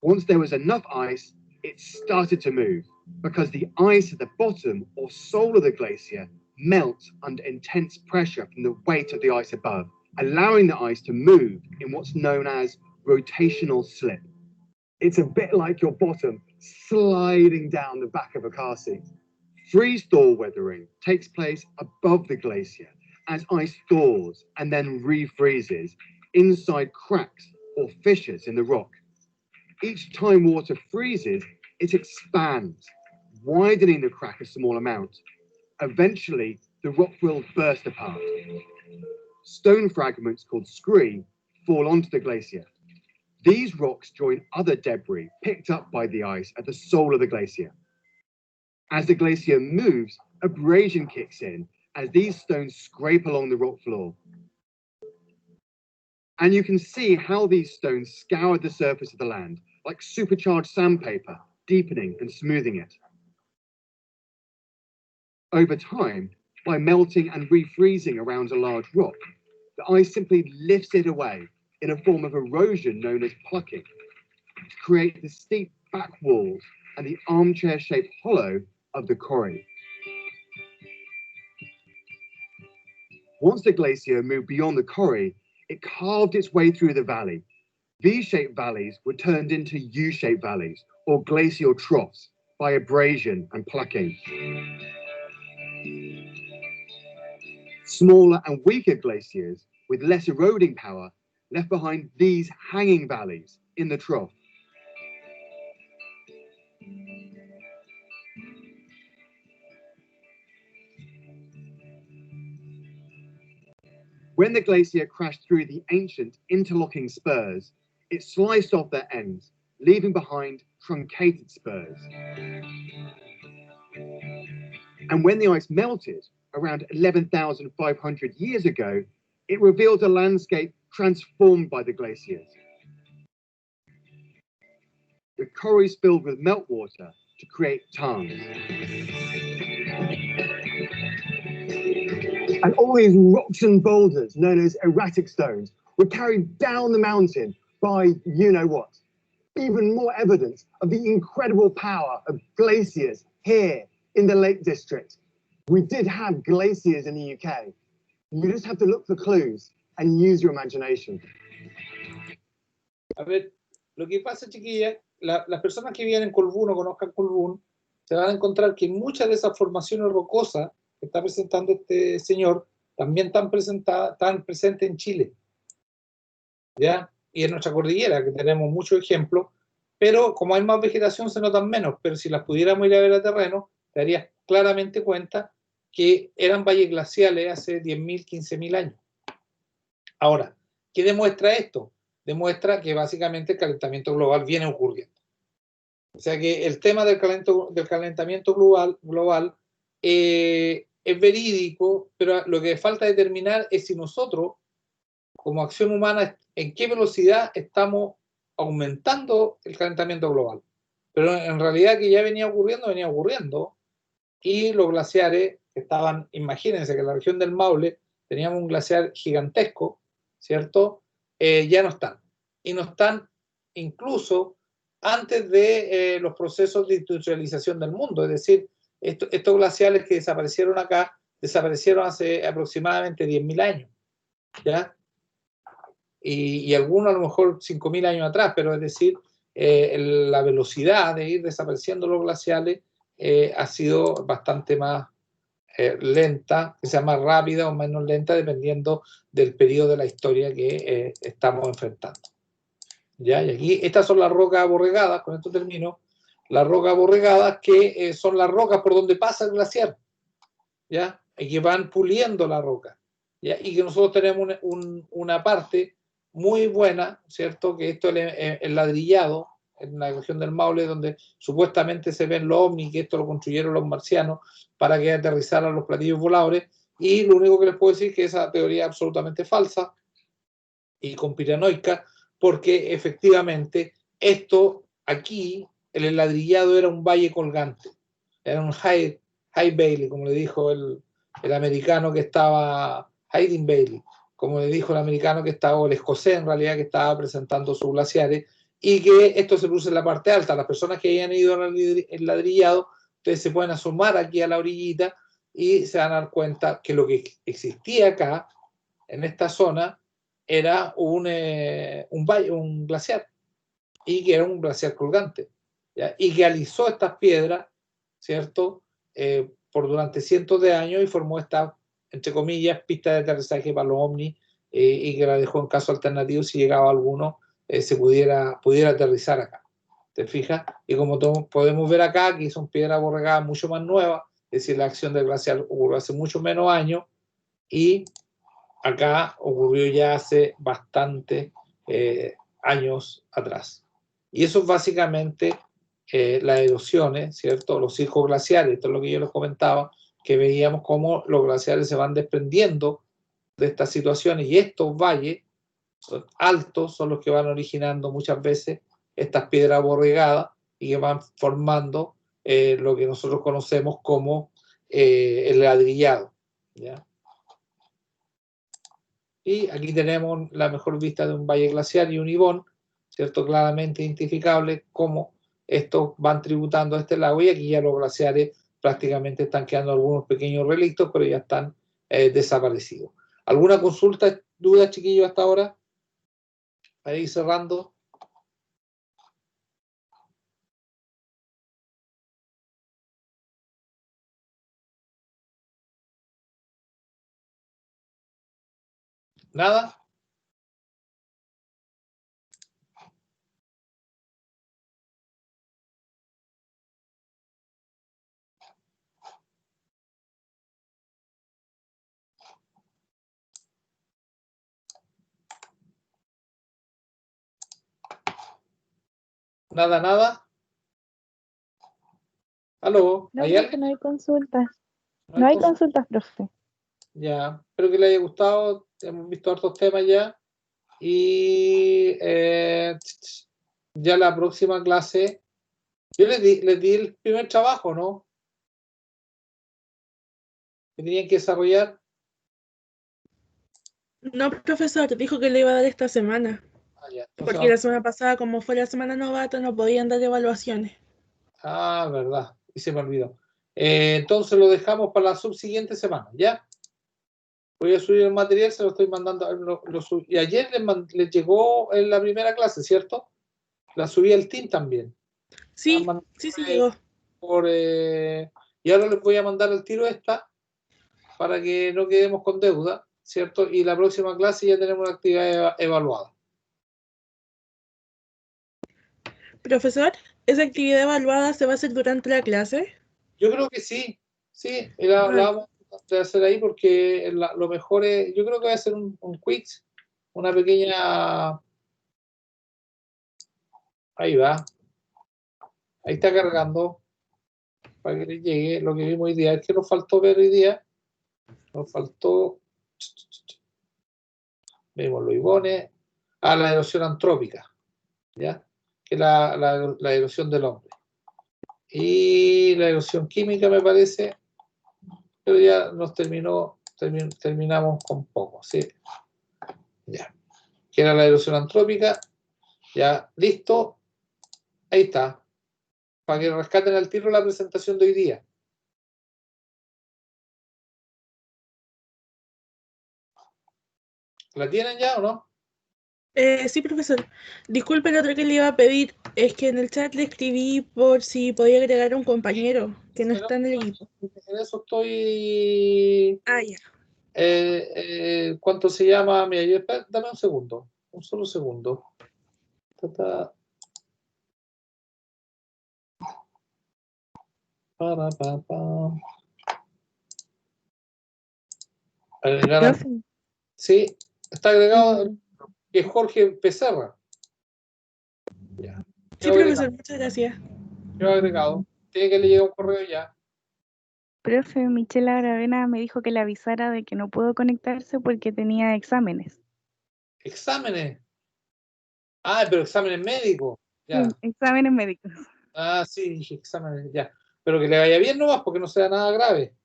Once there was enough ice, it started to move, because the ice at the bottom or sole of the glacier melts under intense pressure from the weight of the ice above, allowing the ice to move in what's known as rotational slip. It's a bit like your bottom sliding down the back of a car seat. Freeze-thaw weathering takes place above the glacier as ice thaws and then refreezes inside cracks or fissures in the rock. Each time water freezes, it expands, widening the crack a small amount. Eventually, the rock will burst apart. Stone fragments called scree fall onto the glacier. These rocks join other debris picked up by the ice at the sole of the glacier. As the glacier moves, abrasion kicks in as these stones scrape along the rock floor. And you can see how these stones scour the surface of the land, like supercharged sandpaper, deepening and smoothing it. Over time, by melting and refreezing around a large rock, the ice simply lifts it away in a form of erosion known as plucking, to create the steep back walls and the armchair-shaped hollow of the corrie. Once the glacier moved beyond the corrie, it carved its way through the valley. V-shaped valleys were turned into U-shaped valleys, or glacial troughs, by abrasion and plucking. Smaller and weaker glaciers with less eroding power left behind these hanging valleys in the trough. When the glacier crashed through the ancient interlocking spurs, it sliced off their ends, leaving behind truncated spurs. And when the ice melted, around 11,500 years ago, it revealed a landscape transformed by the glaciers. The corries filled with meltwater to create tarns. And all these rocks and boulders, known as erratic stones, were carried down the mountain by you-know-what. Even more evidence of the incredible power of glaciers here in the Lake District. We did have glaciers in the UK. You just have to look for clues and use your imagination. A ver, lo que pasa, chiquillas, las personas que viven en Colbún o conozcan Colbún, se van a encontrar que muchas de esas formaciones rocosas que está presentando este señor también están presentes en Chile. ¿Ya? y en nuestra cordillera, que tenemos muchos ejemplos, pero como hay más vegetación se notan menos, pero si las pudiéramos ir a ver a terreno, te darías claramente cuenta que eran valles glaciales hace 10.000, 15.000 años. Ahora, ¿qué demuestra esto? Demuestra que básicamente el calentamiento global viene ocurriendo. O sea que el tema del calentamiento global es verídico, pero lo que falta determinar es si nosotros, como acción humana, en qué velocidad estamos aumentando el calentamiento global. Pero en realidad que ya venía ocurriendo, y los glaciares estaban, imagínense que en la región del Maule teníamos un glaciar gigantesco, ¿cierto? Ya no están. Y no están incluso antes de los procesos de industrialización del mundo. Es decir, estos glaciares que desaparecieron acá, desaparecieron hace aproximadamente 10.000 años, ¿ya? Y algunos a lo mejor 5.000 años atrás, pero es decir, la velocidad de ir desapareciendo los glaciares ha sido bastante más lenta, que sea más rápida o menos lenta, dependiendo del periodo de la historia que estamos enfrentando. ¿Ya? Y aquí, estas son las rocas aborregadas, con esto termino, las rocas aborregadas que son las rocas por donde pasa el glaciar, ¿ya? Y que van puliendo la roca, ¿ya? Y que nosotros tenemos una parte muy buena, ¿cierto? Que esto es el ladrillado en la región del Maule, donde supuestamente se ven los ovnis, que esto lo construyeron los marcianos para que aterrizaran los platillos voladores, y lo único que les puedo decir es que esa teoría es absolutamente falsa y conspiranoica, porque efectivamente esto aquí, el ladrillado era un valle colgante, era un high Bailey, como le dijo el americano que estaba, Hiding Bailey, como le dijo el americano que estaba, o el escocés en realidad, que estaba presentando sus glaciares, y que esto se produce en la parte alta. Las personas que hayan ido al ladrillado, ustedes se pueden asomar aquí a la orillita y se van a dar cuenta que lo que existía acá, en esta zona, era un valle, un glaciar, y que era un glaciar colgante, ¿ya? Y que alisó estas piedras, ¿cierto? Por durante cientos de años y formó esta, entre comillas, pista de aterrizaje para los ovnis, y que la dejó en caso alternativo si llegaba alguno, se pudiera aterrizar acá. ¿Te fijas? Y como podemos ver acá, aquí son piedras aborregadas mucho más nuevas, es decir, la acción del glaciar ocurrió hace mucho menos años, y acá ocurrió ya hace bastante años atrás. Y eso es básicamente las erosiones, ¿cierto? Los ciclos glaciares, esto es lo que yo les comentaba, que veíamos cómo los glaciares se van desprendiendo de estas situaciones, y estos valles altos son los que van originando muchas veces estas piedras aborregadas y que van formando lo que nosotros conocemos como el ladrillado, ¿ya? Y aquí tenemos la mejor vista de un valle glaciar y un ibón, ¿cierto? Claramente identificable cómo estos van tributando a este lago, y aquí ya los glaciares prácticamente están quedando algunos pequeños relictos, pero ya están desaparecidos. ¿Alguna consulta, duda, chiquillos, hasta ahora? Para ir cerrando. ¿Nada? ¿Nada? ¿Aló? No, ¿Hay profe, alguien? no hay consultas. ¿No No hay hay consulta? consultas, profe. Ya, espero que les haya gustado. Hemos visto hartos temas ya. Y ya la próxima clase, yo les di el primer trabajo, ¿no? Que tenían que desarrollar. No, profesor, dijo que le iba a dar esta semana. Ya, entonces Porque la semana pasada, como fue la semana novata, no podían dar evaluaciones. verdad, y se me olvidó. Entonces lo dejamos para la subsiguiente semana, ¿ya? Voy a subir el material, se lo estoy mandando. Y ayer les llegó en la primera clase, ¿cierto? La subí al team también. Sí, sí llegó. Y ahora les voy a mandar el tiro esta para que no quedemos con deuda, ¿cierto? Y la próxima clase ya tenemos una actividad evaluada. Profesor, ¿esa actividad evaluada se va a hacer durante la clase? Yo creo que sí, sí, y la vamos a hacer ahí porque lo mejor es, yo creo que va a ser un quiz, una pequeña, ahí va, ahí está cargando para que le llegue lo que vimos hoy día. Es que nos faltó ver hoy día, nos faltó, vimos los ibones, la erosión antrópica, ¿ya? Que es la erosión del hombre. Y la erosión química me parece, pero ya nos terminamos con poco, ¿sí? Ya. Que era la erosión antrópica, ya, listo, ahí está, para que rescaten al tiro la presentación de hoy día. ¿La tienen ya o no? Sí, profesor. Disculpe, lo otro que le iba a pedir es que en el chat le escribí por si podía agregar a un compañero que no Pero está en el equipo. en eso estoy. Ah, ya. ¿Cuánto se llama? Mira, dame un segundo, un solo segundo. Agregar. Profe. Sí, está agregado, que es Jorge Becerra. Ya. Sí, profesor, muchas gracias. Quedó agregado. Tiene que le llegar un correo ya. Profe, Michela Aravena me dijo que le avisara de que no pudo conectarse porque tenía exámenes. Exámenes. Pero exámenes médicos. Ya. Sí, exámenes médicos. Sí, dije exámenes, ya. Pero que le vaya bien nomás, porque no sea nada grave.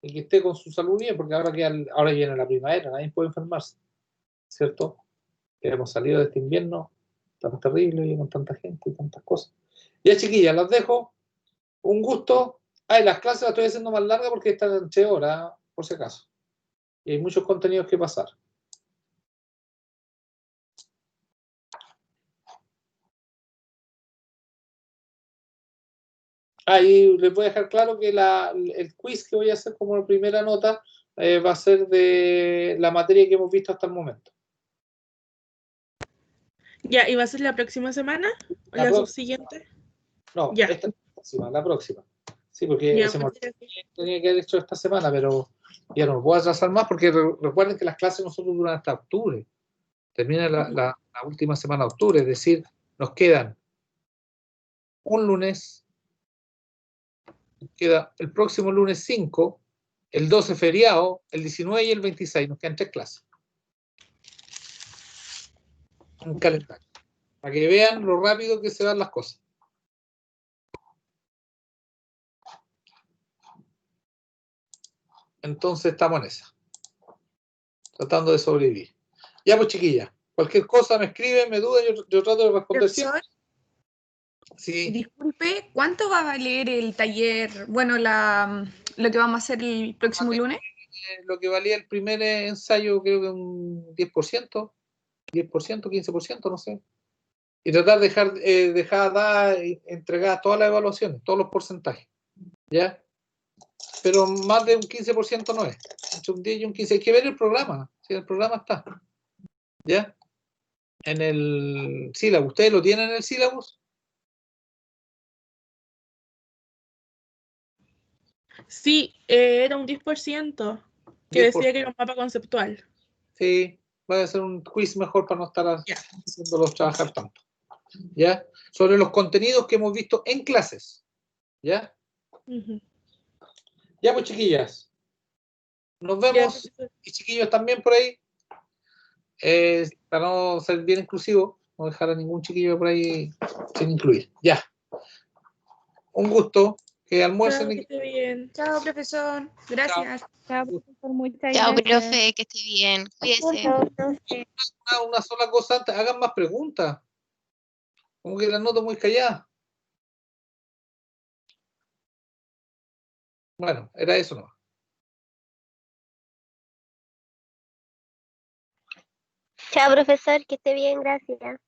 Y que esté con su salud bien, porque ahora viene la primavera, nadie puede enfermarse, ¿cierto? Que hemos salido de este invierno tan terrible y con tanta gente y tantas cosas. Ya, chiquillas, las dejo. Un gusto. Las clases las estoy haciendo más largas porque están en 3 horas, por si acaso. Y hay muchos contenidos que pasar. Y les voy a dejar claro que el quiz que voy a hacer como primera nota va a ser de la materia que hemos visto hasta el momento. Ya, ¿y va a ser la próxima semana? ¿O La la próxima. subsiguiente? No, Ya. esta próxima, la próxima. Sí, porque Ya, se me muchas gracias. tenía que haber hecho esta semana, pero ya no lo puedo atrasar más porque recuerden que las clases nosotros duran hasta octubre. Termina la última semana de octubre, es decir, nos quedan un lunes, queda el próximo lunes 5, el 12 feriado, el 19 y el 26, nos quedan 3 clases. Un calendario, para que vean lo rápido que se dan las cosas. Entonces estamos en esa, tratando de sobrevivir. Ya pues, chiquilla, cualquier cosa me escriben, me dudan, yo trato de responder siempre. Profesor, Sí, disculpe, ¿cuánto va a valer el taller? Bueno, lo que vamos a hacer el próximo lunes. lo que valía el primer ensayo creo que un 10%, 15%, no sé. Y tratar de dejar entregadas todas las evaluaciones, todos los porcentajes. ¿Ya? Pero más de un 15% no es. Entre un 10 y un 15. Hay que ver el programa. Si el programa está. ¿Ya? En el sílabus. ¿Ustedes lo tienen en el sílabus? Sí, era un 10% que 10%. decía que era un mapa conceptual. Sí. Va a ser un quiz mejor para no estar Ya. haciéndolos trabajar tanto. ¿Ya? Sobre los contenidos que hemos visto en clases. ¿Ya? Ujú. Ya pues, chiquillas. Nos Ya, vemos. profesor. Y chiquillos también por ahí. Para no ser bien inclusivo, no dejar a ningún chiquillo por ahí sin incluir. Ya. Un gusto. Que almuercen. Chao, que esté bien. Chao, profesor. Gracias. Chao, profesor. Muchas Chao, gracias. profe, que esté bien. Cuídese. Una sola cosa antes. Hagan más preguntas. Como que las noto muy calladas. Bueno, era eso nomás. Chao, profesor, que esté bien, gracias.